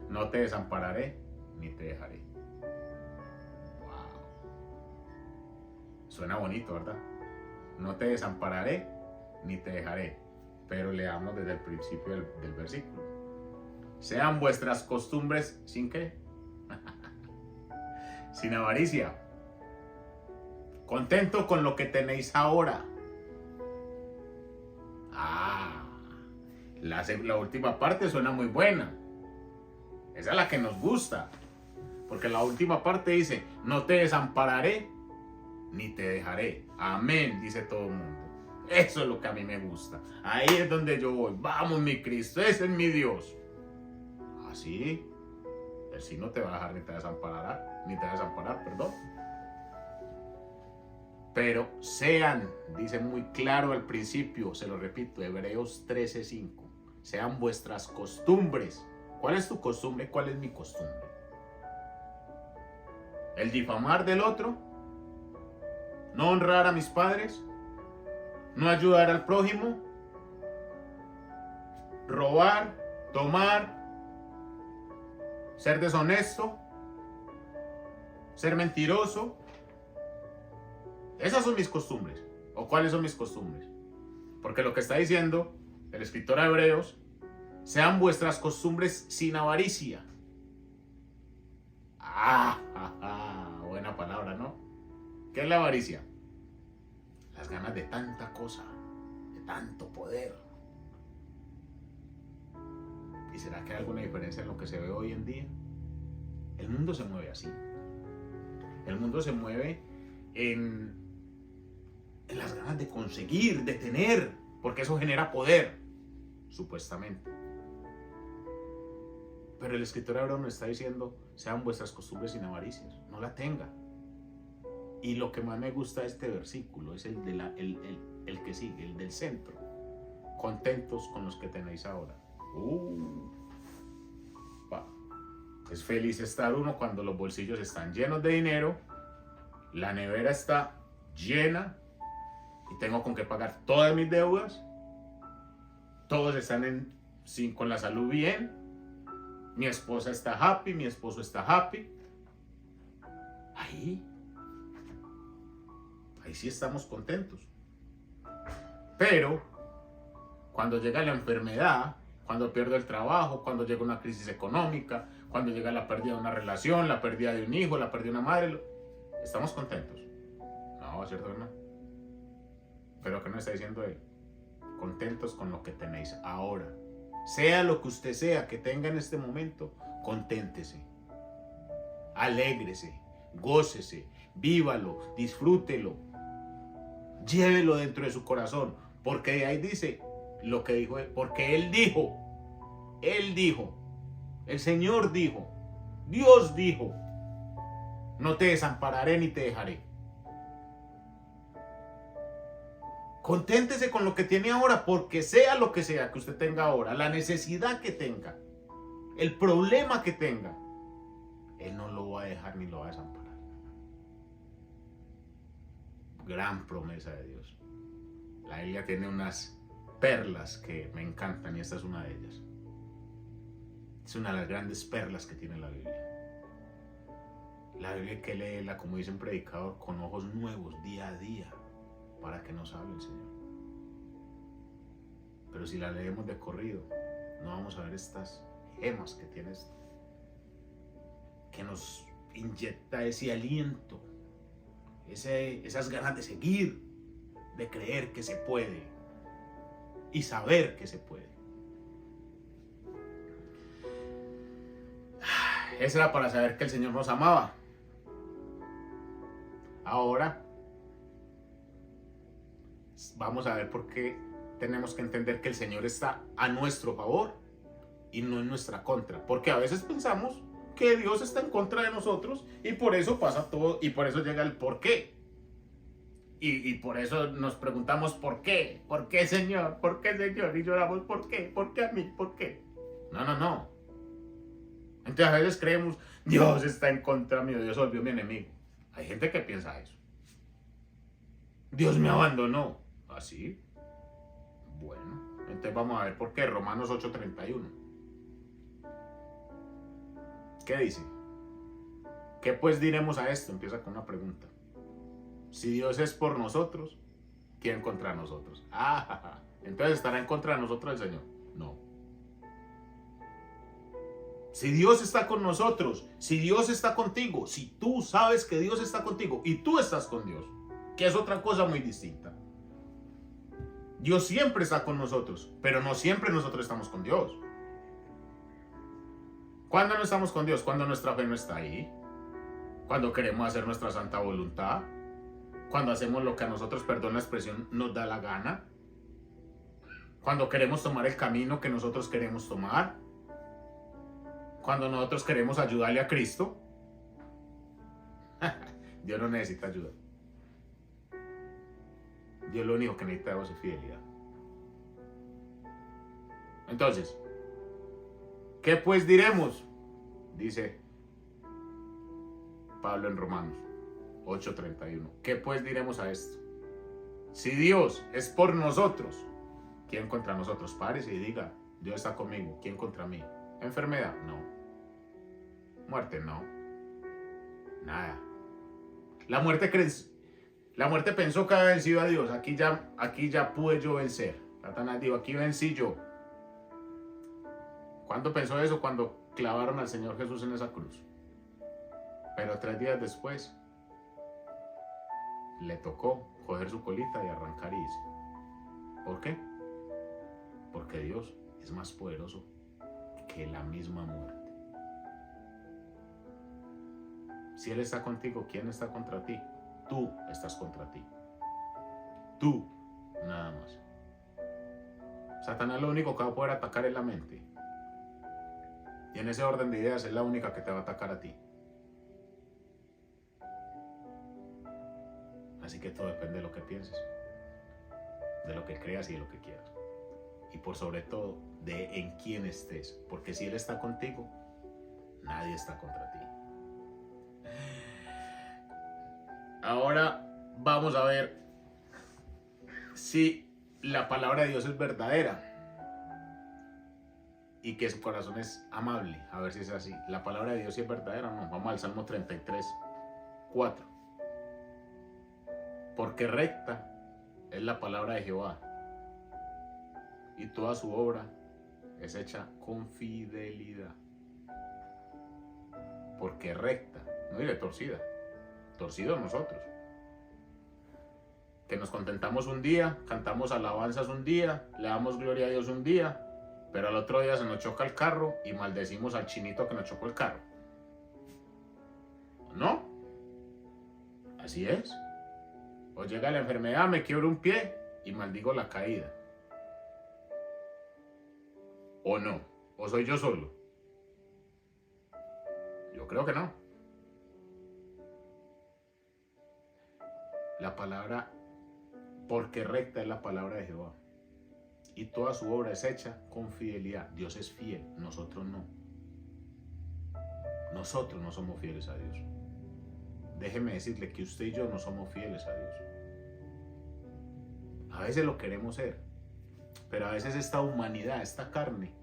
No te desampararé ni te dejaré. Wow. Suena bonito, ¿verdad? No te desampararé ni te dejaré. Pero leamos desde el principio del versículo. Sean vuestras costumbres sin qué, sin avaricia, contento con lo que tenéis ahora. La última parte suena muy buena. Esa es la que nos gusta. Porque la última parte dice, no te desampararé ni te dejaré. Amén, dice todo el mundo. Eso es lo que a mí me gusta. Ahí es donde yo voy. Vamos, mi Cristo, ese es mi Dios. Así, Él sí no te va a dejar ni te va a desamparar, perdón. Pero sean, dice muy claro al principio, se lo repito, Hebreos 13:5, sean vuestras costumbres. ¿Cuál es tu costumbre? ¿Cuál es mi costumbre? ¿El difamar del otro? ¿No honrar a mis padres? ¿No ayudar al prójimo? ¿Robar? ¿Tomar? ¿Ser deshonesto? ¿Ser mentiroso? Esas son mis costumbres. ¿O cuáles son mis costumbres? Porque lo que está diciendo el escritor a Hebreos, sean vuestras costumbres sin avaricia. Buena palabra, ¿no? ¿Qué es la avaricia? Las ganas de tanta cosa, de tanto poder. ¿Y será que hay alguna diferencia en lo que se ve hoy en día? El mundo se mueve así. El mundo se mueve en las ganas de conseguir, de tener, porque eso genera poder, supuestamente. Pero el escritor ahora nos está diciendo, sean vuestras costumbres sin avaricias, no la tenga. Y lo que más me gusta de este versículo es el que sigue, el del centro. Contentos con los que tenéis ahora. Es feliz estar uno cuando los bolsillos están llenos de dinero, la nevera está llena y tengo con qué pagar todas mis deudas, todos están con la salud bien, mi esposa está happy, mi esposo está happy. Ahí sí estamos contentos. Pero cuando llega la enfermedad, cuando pierdo el trabajo, cuando llega una crisis económica, cuando llega la pérdida de una relación, la pérdida de un hijo, la pérdida de una madre, ¿estamos contentos? No, ¿cierto que no? Pero ¿qué nos está diciendo él? Contentos con lo que tenéis ahora. Sea lo que usted sea que tenga en este momento, conténtese. Alégrese, gócese, vívalo, disfrútelo. Llévelo dentro de su corazón. Porque de ahí dice lo que dijo él. Porque Él dijo, el Señor dijo, Dios dijo, no te desampararé ni te dejaré. Conténtese con lo que tiene ahora, porque sea lo que sea que usted tenga ahora, la necesidad que tenga, el problema que tenga, Él no lo va a dejar ni lo va a desamparar. Gran promesa de Dios. La Biblia tiene unas perlas que me encantan y esta es una de ellas. Es una de las grandes perlas que tiene la Biblia. La Biblia hay que leerla, como dice un predicador, con ojos nuevos día a día, para que nos hable el Señor. Pero si la leemos de corrido, no vamos a ver estas gemas que tiene esto, que nos inyecta ese aliento, esas ganas de seguir, de creer que se puede y saber que se puede. Eso era para saber que el Señor nos amaba. Ahora vamos a ver por qué tenemos que entender que el Señor está a nuestro favor y no en nuestra contra. Porque a veces pensamos que Dios está en contra de nosotros y por eso pasa todo y por eso llega el por qué. Y por eso nos preguntamos ¿por qué? ¿Por qué, Señor? ¿Por qué, Señor? Y lloramos ¿por qué? ¿Por qué a mí? ¿Por qué? No. Entonces a veces creemos Dios está en contra mío, Dios volvió mi enemigo. Hay gente que piensa eso. Dios me abandonó. ¿Así? Bueno, entonces vamos a ver por qué. Romanos 8:31. ¿Qué dice? ¿Qué pues diremos a esto? Empieza con una pregunta. Si Dios es por nosotros, ¿quién contra nosotros? Entonces ¿estará en contra de nosotros el Señor? No. Si Dios está con nosotros, si Dios está contigo, si tú sabes que Dios está contigo y tú estás con Dios, que es otra cosa muy distinta. Dios siempre está con nosotros, pero no siempre nosotros estamos con Dios. ¿Cuándo no estamos con Dios? Cuando nuestra fe no está ahí. Cuando queremos hacer nuestra santa voluntad. Cuando hacemos lo que a nosotros, perdón la expresión, nos da la gana. Cuando queremos tomar el camino que nosotros queremos tomar. Cuando nosotros queremos ayudarle a Cristo. Dios no necesita ayuda. Dios lo único que necesita es su fidelidad. Entonces, ¿qué pues diremos? Dice Pablo en Romanos 8:31. ¿Qué pues diremos a esto? Si Dios es por nosotros, ¿quién contra nosotros? Párese y diga, Dios está conmigo, ¿quién contra mí? ¿Enfermedad? No. ¿Muerte? No. Nada. La muerte pensó que había vencido a Dios. Aquí ya pude yo vencer. Satanás dijo, aquí vencí yo. ¿Cuándo pensó eso? Cuando clavaron al Señor Jesús en esa cruz. Pero 3 días después le tocó coger su colita y arrancar y irse. ¿Por qué? Porque Dios es más poderoso que la misma muerte. Si Él está contigo, ¿quién está contra ti? Tú estás contra ti. Tú, nada más. Satanás lo único que va a poder atacar es la mente. Y en ese orden de ideas es la única que te va a atacar a ti. Así que todo depende de lo que pienses, de lo que creas y de lo que quieras. Y por sobre todo, de en quién estés. Porque si Él está contigo, nadie está contra ti. Ahora vamos a ver si la palabra de Dios es verdadera y que su corazón es amable. A ver si es así. La palabra de Dios sí es verdadera o no. Vamos al Salmo 33:4. Porque recta es la palabra de Jehová y toda su obra es hecha con fidelidad. Porque recta, no diré torcida. Torcidos nosotros, que nos contentamos un día, cantamos alabanzas un día, le damos gloria a Dios un día, pero al otro día se nos choca el carro y maldecimos al chinito que nos chocó el carro. ¿No? Así es. O llega la enfermedad, me quiebro un pie y maldigo la caída. ¿O no? ¿O soy yo solo? Yo creo que no. La palabra, porque recta es la palabra de Jehová y toda su obra es hecha con fidelidad. Dios es fiel, nosotros no. Nosotros no somos fieles a Dios. Déjeme decirle que usted y yo no somos fieles a Dios. A veces lo queremos ser, pero a veces esta humanidad, esta carne,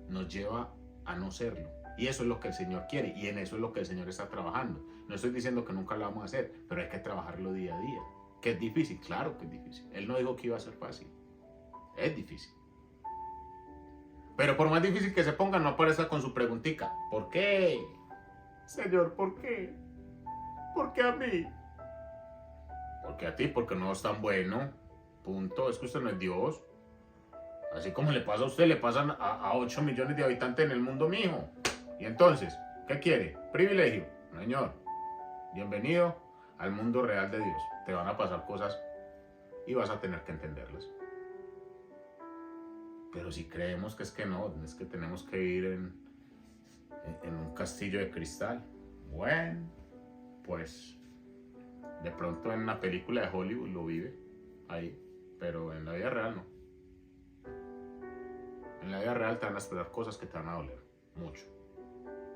nos lleva a no serlo. Y eso es lo que el Señor quiere y en eso es lo que el Señor está trabajando. No estoy diciendo que nunca lo vamos a hacer, pero hay que trabajarlo día a día. ¿Que es difícil? Claro que es difícil. Él no dijo que iba a ser fácil. Es difícil. Pero por más difícil que se ponga, no aparezca con su preguntica. ¿Por qué? Señor, ¿por qué? ¿Por qué a mí? Porque a ti, porque no es tan bueno. Punto. Es que usted no es Dios. Así como le pasa a usted, le pasan a 8 millones de habitantes en el mundo, mijo. Y entonces, ¿qué quiere? ¿Privilegio? No, señor. Bienvenido al mundo real de Dios. Te van a pasar cosas y vas a tener que entenderlas. Pero si creemos que es que no, es que tenemos que vivir en un castillo de cristal. Bueno, pues de pronto en una película de Hollywood lo vive ahí, pero en la vida real no. En la vida real te van a esperar cosas que te van a doler mucho,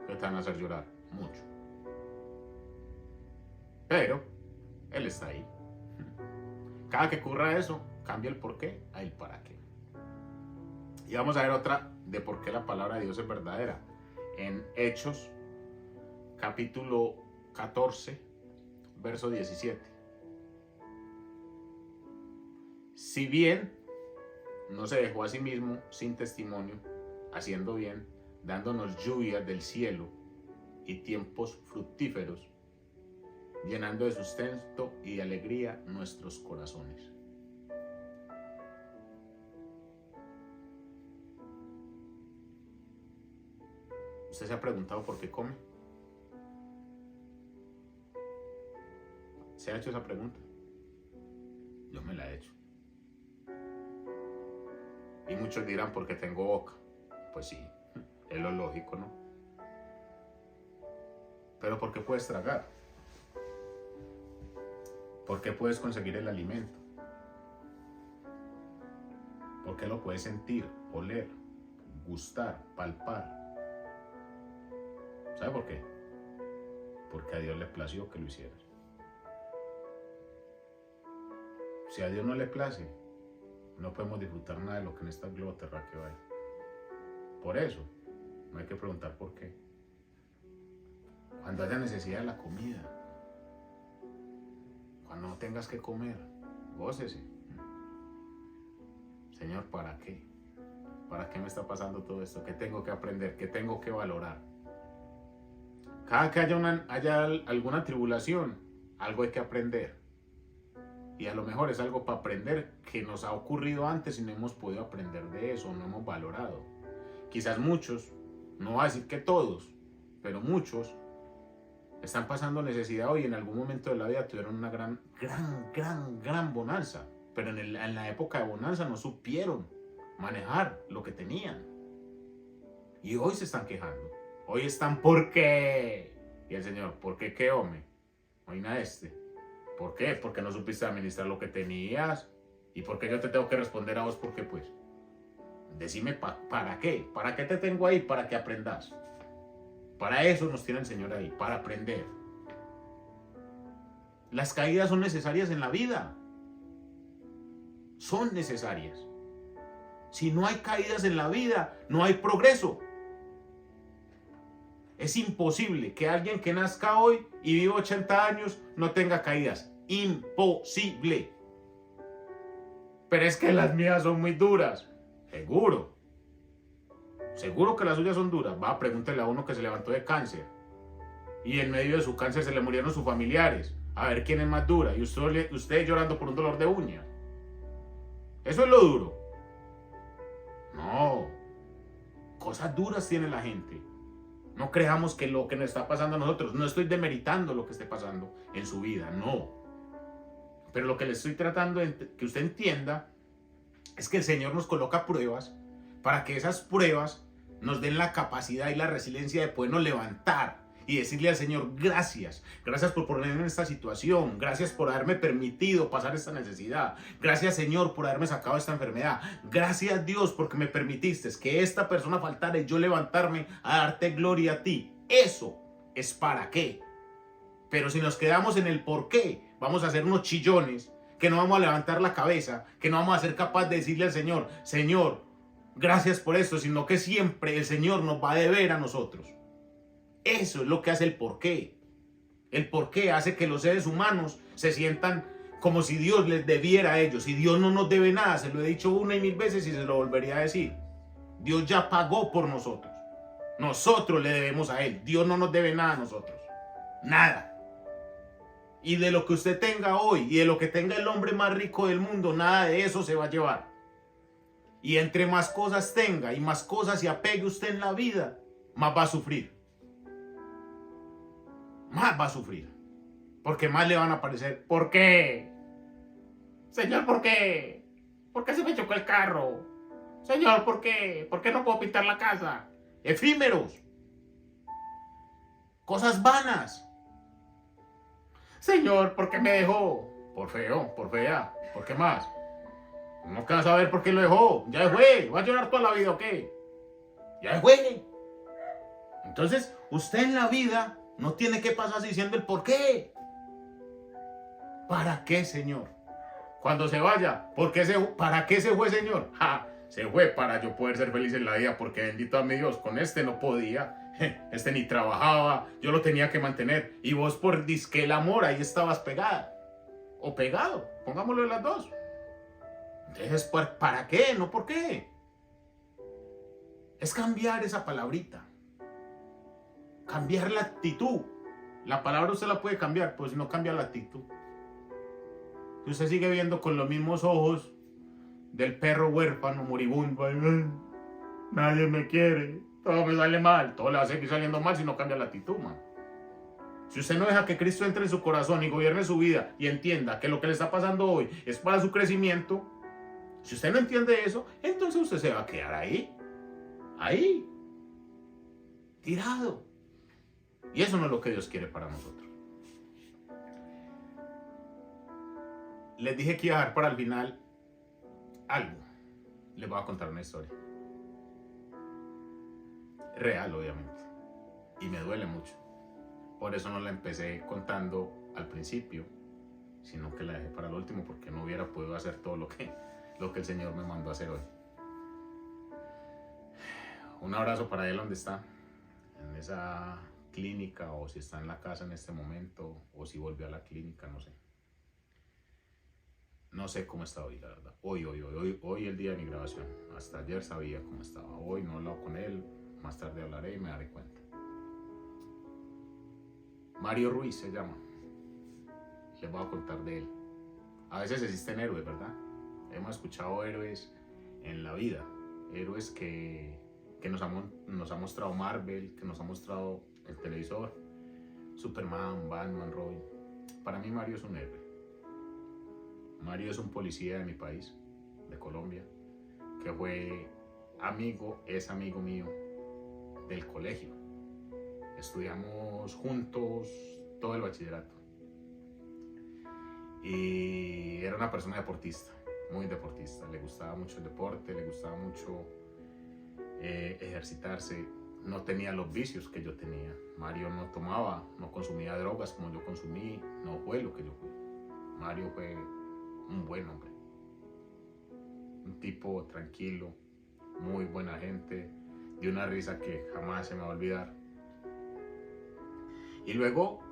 que te van a hacer llorar mucho. Pero Él está ahí. Cada que ocurra eso, cambia el por qué a el para qué. Y vamos a ver otra de por qué la palabra de Dios es verdadera. En Hechos, capítulo 14, verso 17. Si bien no se dejó a sí mismo sin testimonio, haciendo bien, dándonos lluvias del cielo y tiempos fructíferos, llenando de sustento y de alegría nuestros corazones. ¿Usted se ha preguntado por qué come? ¿Se ha hecho esa pregunta? Yo me la he hecho. Y muchos dirán, ¿por qué tengo boca? Pues sí, es lo lógico, ¿no? Pero ¿por qué puedes tragar? ¿Por qué puedes conseguir el alimento? ¿Por qué lo puedes sentir, oler, gustar, palpar? ¿Sabe por qué? Porque a Dios le plació que lo hicieras. Si a Dios no le place, no podemos disfrutar nada de lo que en esta globo terráqueo hay. Por eso, no hay que preguntar por qué. Cuando haya necesidad de la comida, cuando no tengas que comer, gócese. Señor, ¿para qué? ¿Para qué me está pasando todo esto? ¿Qué tengo que aprender? ¿Qué tengo que valorar? Cada que haya alguna tribulación, algo hay que aprender. Y a lo mejor es algo para aprender que nos ha ocurrido antes y no hemos podido aprender de eso, no hemos valorado. Quizás muchos, no voy a decir que todos, pero muchos están pasando necesidad hoy y en algún momento de la vida tuvieron una gran bonanza. Pero en la época de bonanza no supieron manejar lo que tenían. Y hoy se están quejando. Hoy están, ¿por qué? Y el Señor, ¿por qué qué, hombre? Oína este. ¿Por qué? Porque no supiste administrar lo que tenías. ¿Y por qué yo te tengo que responder a vos? ¿Por qué pues? Decime ¿para qué? ¿Para qué te tengo ahí? Para que aprendas. Para eso nos tiene el Señor ahí, para aprender. Las caídas son necesarias en la vida. Son necesarias. Si no hay caídas en la vida, no hay progreso. Es imposible que alguien que nazca hoy y viva 80 años no tenga caídas. Imposible. Pero es que las mías son muy duras. Seguro. Seguro que las suyas son duras. Va, pregúntele a uno que se levantó de cáncer. Y en medio de su cáncer se le murieron sus familiares. A ver quién es más dura. Y usted llorando por un dolor de uña. Eso es lo duro. No. Cosas duras tiene la gente. No creamos que lo que nos está pasando a nosotros, no estoy demeritando lo que esté pasando en su vida, no. Pero lo que le estoy tratando de que usted entienda es que el Señor nos coloca pruebas para que esas pruebas nos den la capacidad y la resiliencia de podernos levantar y decirle al Señor, gracias por ponerme en esta situación, gracias por haberme permitido pasar esta necesidad, gracias Señor por haberme sacado esta enfermedad, gracias Dios porque me permitiste que esta persona faltara y yo levantarme a darte gloria a ti. Eso es para qué. Pero si nos quedamos en el por qué, vamos a ser unos chillones, que no vamos a levantar la cabeza, que no vamos a ser capaz de decirle al Señor, Señor, gracias por esto, sino que siempre el Señor nos va a deber a nosotros. Eso es lo que hace el porqué. El porqué hace que los seres humanos se sientan como si Dios les debiera a ellos. Y Dios no nos debe nada, se lo he dicho 1 y 1000 veces y se lo volvería a decir. Dios ya pagó por nosotros. Nosotros le debemos a Él. Dios no nos debe nada a nosotros. Nada. Y de lo que usted tenga hoy y de lo que tenga el hombre más rico del mundo, nada de eso se va a llevar. Y entre más cosas tenga y más cosas se apegue usted en la vida, más va a sufrir. Más va a sufrir. Porque más le van a aparecer. ¿Por qué? Señor, ¿por qué? ¿Por qué se me chocó el carro? Señor, ¿por qué? ¿Por qué no puedo pintar la casa? Efímeros. Cosas vanas. Señor, ¿por qué me dejó? Por feo, por fea. ¿Por qué más? No queda saber por qué lo dejó. Ya fue. ¿Va a llorar toda la vida o qué? Ya fue. Entonces, usted en la vida no tiene que pasar diciendo el por qué. ¿Para qué, Señor? Cuando se vaya, ¿para qué se fue, Señor? Se fue para yo poder ser feliz en la vida, porque bendito a mi Dios, con este no podía. Este ni trabajaba, yo lo tenía que mantener. Y vos por disque el amor ahí estabas pegada. O pegado, pongámoslo de las dos. Entonces, ¿para qué? No, ¿por qué? Es cambiar esa palabrita. Cambiar la actitud. La palabra usted la puede cambiar, pues no cambia la actitud. Si usted sigue viendo con los mismos ojos del perro huérfano, moribundo, nadie me quiere, todo me sale mal, todo le va a seguir saliendo mal si no cambia la actitud, man. Si usted no deja que Cristo entre en su corazón y gobierne su vida y entienda que lo que le está pasando hoy es para su crecimiento, si usted no entiende eso, entonces usted se va a quedar ahí, tirado. Y eso no es lo que Dios quiere para nosotros. Les dije que iba a dejar para el final algo. Les voy a contar una historia. Real, obviamente. Y me duele mucho. Por eso no la empecé contando al principio, sino que la dejé para el último, porque no hubiera podido hacer todo lo que el Señor me mandó a hacer hoy. Un abrazo para él donde está, en esa clínica, o si está en la casa en este momento, o si volvió a la clínica, no sé. No sé cómo está hoy, la verdad. Hoy el día de mi grabación. Hasta ayer sabía cómo estaba. Hoy no he hablado con él. Más tarde hablaré y me daré cuenta. Mario Ruiz se llama. Les voy a contar de él. A veces existen héroes, ¿verdad? Hemos escuchado héroes en la vida. Héroes que nos ha mostrado Marvel, que nos ha mostrado el televisor. Superman, Batman, Robin. Para mí Mario es un héroe. Mario es un policía de mi país, de Colombia, que es amigo mío del colegio. Estudiamos juntos todo el bachillerato. Y era una persona deportista, muy deportista. Le gustaba mucho el deporte, le gustaba mucho ejercitarse. No tenía los vicios que yo tenía. Mario no tomaba, no consumía drogas como yo consumí, no fue lo que yo fui. Mario fue un buen hombre, un tipo tranquilo, muy buena gente, de una risa que jamás se me va a olvidar. Y luego,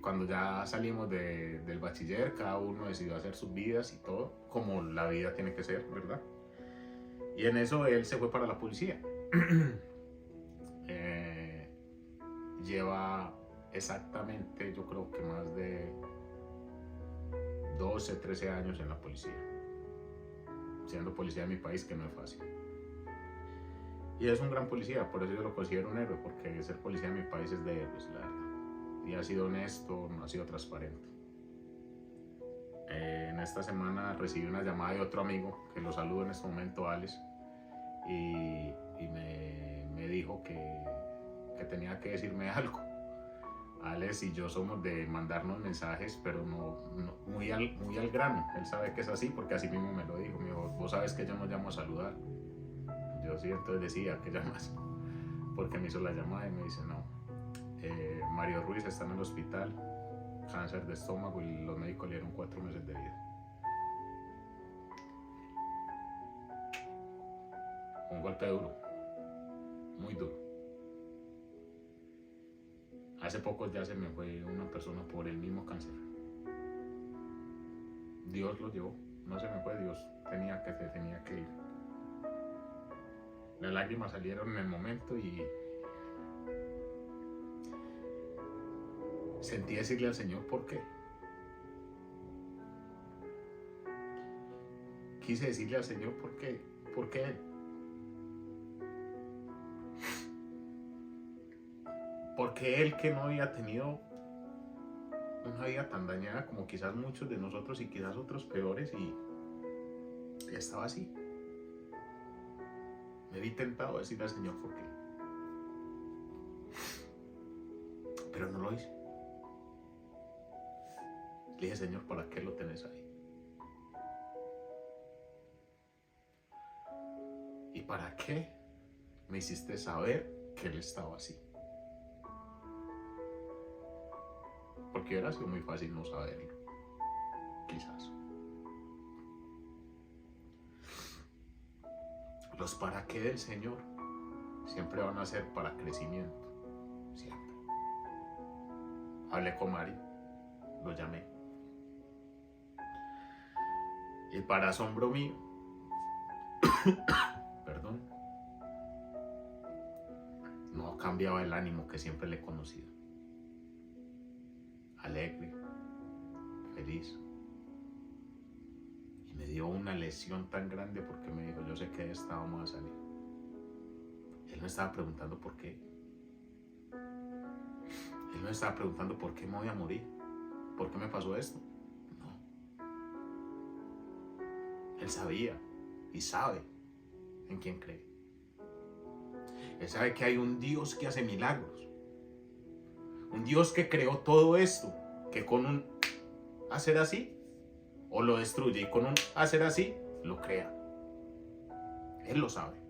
cuando ya salimos del bachiller, cada uno decidió hacer sus vidas y todo, como la vida tiene que ser, ¿verdad? Y en eso él se fue para la policía. Lleva exactamente, yo creo que más de 12, 13 años en la policía, siendo policía de mi país, que no es fácil. Y es un gran policía, por eso yo lo considero un héroe, porque ser policía de mi país es de héroes, la verdad. Y ha sido honesto, no ha sido transparente. En esta semana recibí una llamada de otro amigo, que lo saludo en este momento, Alex, y me dijo que tenía que decirme algo. Alex y yo somos de mandarnos mensajes, pero no muy al grano. Él sabe que es así, porque así mismo me lo dijo. Me dijo, vos sabes que yo no llamo a saludar. Yo sí, entonces decía, ¿qué llamas? Porque me hizo la llamada y me dice, no, Mario Ruiz está en el hospital, cáncer de estómago, y los médicos le dieron 4 meses de vida. Un golpe duro, muy duro. Hace poco ya se me fue una persona por el mismo cáncer. Dios lo llevó, no se me fue, Dios tenía que ir. Las lágrimas salieron en el momento y sentí decirle al Señor por qué. Quise decirle al Señor por qué Él. Porque Él, que no había tenido una vida tan dañada como quizás muchos de nosotros y quizás otros peores, y estaba así. Me vi tentado a decirle al Señor por qué. Pero no lo hice. Le dije, Señor, ¿para qué lo tenés ahí? ¿Y para qué me hiciste saber que Él estaba así? Porque hubiera sido muy fácil no saberlo, quizás. Los para qué del Señor siempre van a ser para crecimiento, siempre. Hablé con Mario, lo llamé. Y para asombro mío, perdón, no cambiaba el ánimo que siempre le he conocido. Alegre, feliz. Y me dio una lesión tan grande porque me dijo, yo sé que de esta vamos a salir. Él me estaba preguntando por qué. Él me estaba preguntando por qué me voy a morir. ¿Por qué me pasó esto? No. Él sabía y sabe en quién cree. Él sabe que hay un Dios que hace milagros. Un Dios que creó todo esto, que con un hacer así, o lo destruye, y con un hacer así, lo crea. Él lo sabe.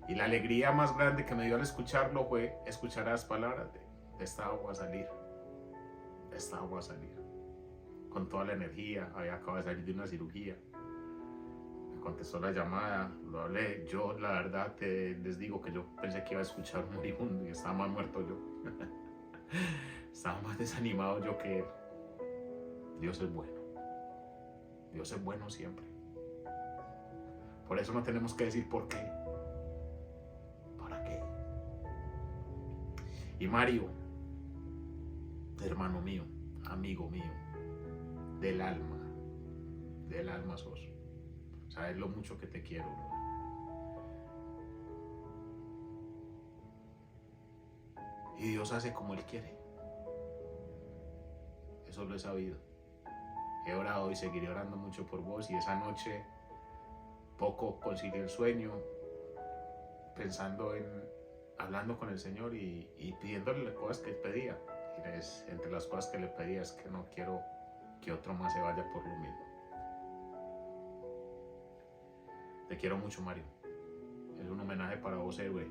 Y la alegría más grande que me dio al escucharlo fue escuchar las palabras de esta agua a salir. De esta agua a salir. Con toda la energía, había acabado de salir de una cirugía. Me contestó la llamada, lo hablé. Yo, la verdad, les digo que yo pensé que iba a escuchar un moribundo y estaba más muerto yo. Estaba más desanimado yo que él. Dios es bueno. Dios es bueno siempre. Por eso no tenemos que decir por qué. ¿Para qué? Y Mario, hermano mío, amigo mío, del alma sos. Sabes lo mucho que te quiero, bro. Y Dios hace como Él quiere. Eso lo he sabido. He orado y seguiré orando mucho por vos. Y esa noche poco concilié el sueño, pensando en, hablando con el Señor y pidiéndole las cosas que Él pedía. Y entre las cosas que le pedía es que no quiero que otro más se vaya por lo mismo. Te quiero mucho, Mario. Es un homenaje para vos, héroe.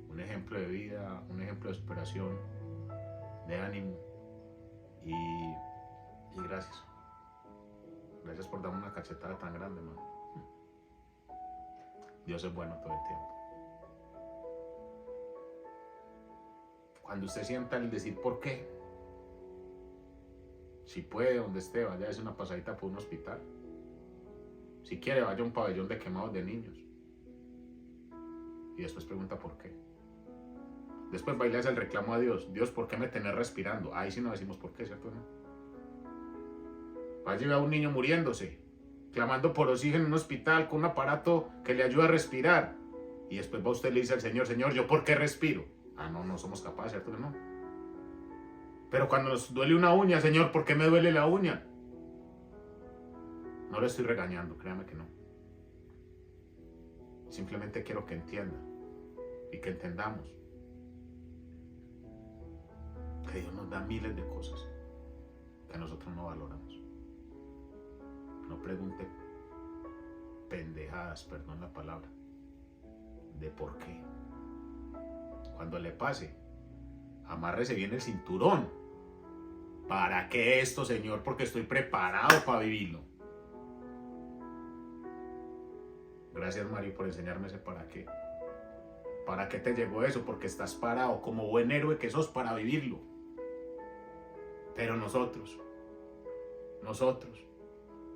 Un ejemplo de vida, un ejemplo de superación, de ánimo. Y gracias. Gracias por darme una cachetada tan grande, man. Dios es bueno todo el tiempo. Cuando usted sienta el decir por qué, si puede, donde esté, vaya a hacer una pasadita por un hospital. Si quiere, vaya a un pabellón de quemados de niños. Y después pregunta por qué. Después va y le hace el reclamo a Dios. Dios, ¿por qué me tenés respirando? Ahí sí no decimos por qué, ¿cierto? ¿No? Vaya a un niño muriéndose, clamando por oxígeno en un hospital con un aparato que le ayuda a respirar. Y después va usted y le dice al Señor, Señor, ¿yo por qué respiro? Ah, no somos capaces, ¿cierto que no? Pero cuando nos duele una uña, Señor, ¿por qué me duele la uña? No le estoy regañando, créame que no. Simplemente quiero que entienda y que entendamos que Dios nos da miles de cosas que nosotros no valoramos. No pregunte pendejadas, perdón la palabra, de por qué. Cuando le pase, amárrese bien el cinturón. ¿Para qué esto, Señor? Porque estoy preparado para vivirlo. Gracias, Mario, por enseñarme ese para qué. ¿Para qué te llegó eso? Porque estás parado como buen héroe que sos para vivirlo. Pero nosotros,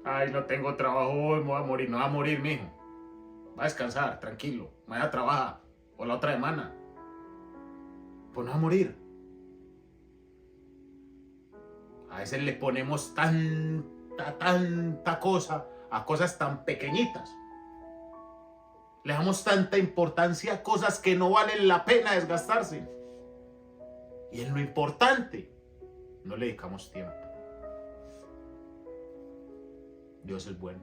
ay, no tengo trabajo hoy, me voy a morir. No va a morir, mijo. Va a descansar, tranquilo. Vaya a trabajar. O la otra semana. Pues no va a morir. A veces le ponemos tanta cosa a cosas tan pequeñitas. Le damos tanta importancia a cosas que no valen la pena desgastarse. Y en lo importante, no le dedicamos tiempo. Dios es bueno.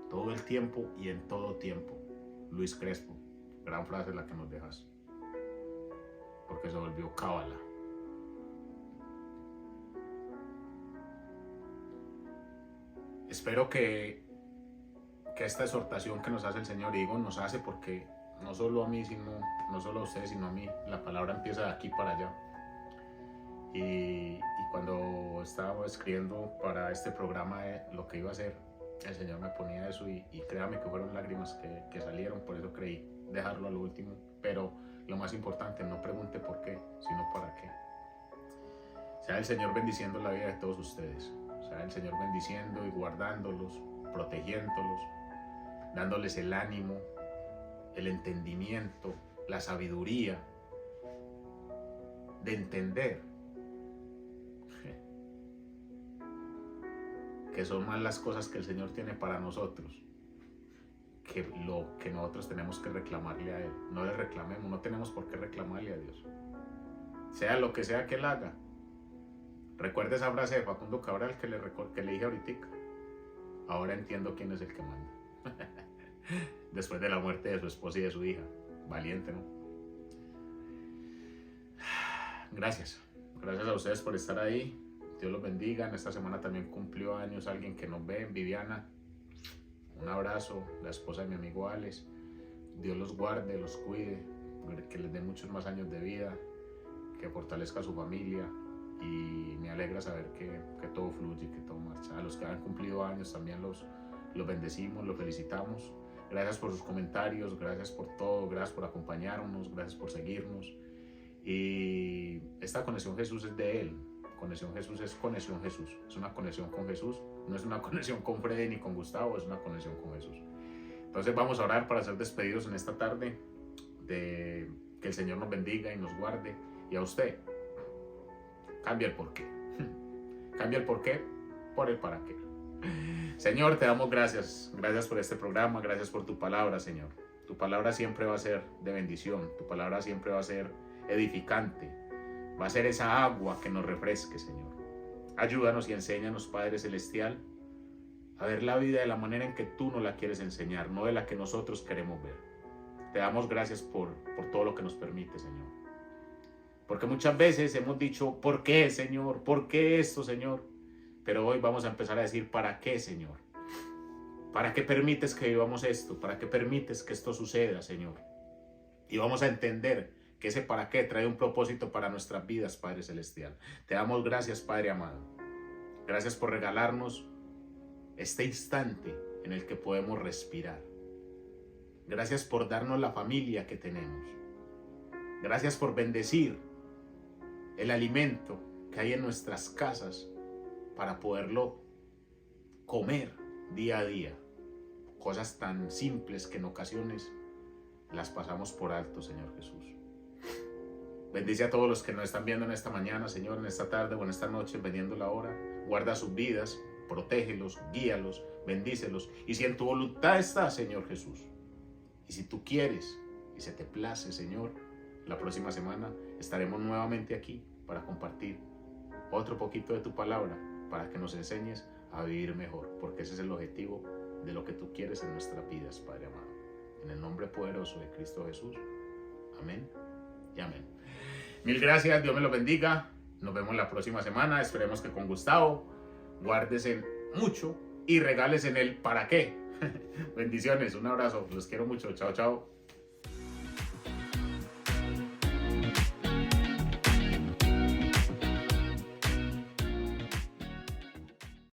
Todo el tiempo y en todo tiempo. Luis Crespo. Gran frase la que nos dejas. Porque se volvió cábala. Espero que esta exhortación que nos hace el Señor, y digo nos hace porque no solo a mí, no solo a ustedes, sino a mí, la palabra empieza de aquí para allá. Y cuando estaba escribiendo para este programa lo que iba a hacer, el Señor me ponía eso y créame que fueron lágrimas que salieron, por eso creí dejarlo a lo último. Pero lo más importante, no pregunte por qué, sino para qué. Sea el Señor bendiciendo la vida de todos ustedes. sea el Señor bendiciendo y guardándolos, protegiéndolos, dándoles el ánimo, el entendimiento, la sabiduría de entender que son más las cosas que el Señor tiene para nosotros que lo que nosotros tenemos que reclamarle a Él. No le reclamemos, no tenemos por qué reclamarle a Dios. Sea lo que sea que Él haga. Recuerda esa frase de Facundo Cabral que le dije ahorita. Ahora entiendo quién es el que manda. Después de la muerte de su esposa y de su hija. Valiente, ¿no? Gracias. Gracias a ustedes por estar ahí. Dios los bendiga. En esta semana también cumplió años alguien que nos ve, Viviana. Un abrazo, la esposa de mi amigo Alex. Dios los guarde, los cuide, que les dé muchos más años de vida, que fortalezca a su familia, y me alegra saber que todo fluye, que todo marcha. A los que han cumplido años también los bendecimos, los felicitamos. Gracias por sus comentarios, gracias por todo, gracias por acompañarnos, gracias por seguirnos. Y esta conexión Jesús es de Él. Conexión Jesús es conexión Jesús. Es una conexión con Jesús. No es una conexión con Freddy ni con Gustavo, es una conexión con Jesús. Entonces vamos a orar para ser despedidos en esta tarde. Que el Señor nos bendiga y nos guarde. Y a usted, cambia el porqué. Cambia el porqué por el para qué. Señor, te damos gracias. Gracias por este programa. Gracias por tu palabra, Señor. Tu palabra siempre va a ser de bendición. Tu palabra siempre va a ser edificante. Va a ser esa agua que nos refresque, Señor. Ayúdanos y enséñanos, Padre Celestial, a ver la vida de la manera en que tú nos la quieres enseñar, no de la que nosotros queremos ver. Te damos gracias por todo lo que nos permite, Señor. Porque muchas veces hemos dicho, ¿por qué, Señor? ¿Por qué esto, Señor? Pero hoy vamos a empezar a decir, ¿para qué, Señor? ¿Para qué permites que vivamos esto? ¿Para qué permites que esto suceda, Señor? Y vamos a entender que ese para qué trae un propósito para nuestras vidas, Padre Celestial. Te damos gracias, Padre amado. Gracias por regalarnos este instante en el que podemos respirar. Gracias por darnos la familia que tenemos. Gracias por bendecir el alimento que hay en nuestras casas para poderlo comer día a día. Cosas tan simples que en ocasiones las pasamos por alto, Señor Jesús. Bendice a todos los que nos están viendo en esta mañana, Señor, en esta tarde o en esta noche, vendiendo la hora. Guarda sus vidas, protégelos, guíalos, bendícelos. Y si en tu voluntad está, Señor Jesús, y si tú quieres y se te place, Señor, la próxima semana estaremos nuevamente aquí para compartir otro poquito de tu palabra, para que nos enseñes a vivir mejor, porque ese es el objetivo de lo que tú quieres en nuestras vidas, Padre amado. En el nombre poderoso de Cristo Jesús. Amén y amén. Mil gracias, Dios me lo bendiga. Nos vemos la próxima semana. Esperemos que con Gustavo guardes en mucho y regales en el para qué. Bendiciones, un abrazo, los quiero mucho. Chao, chao.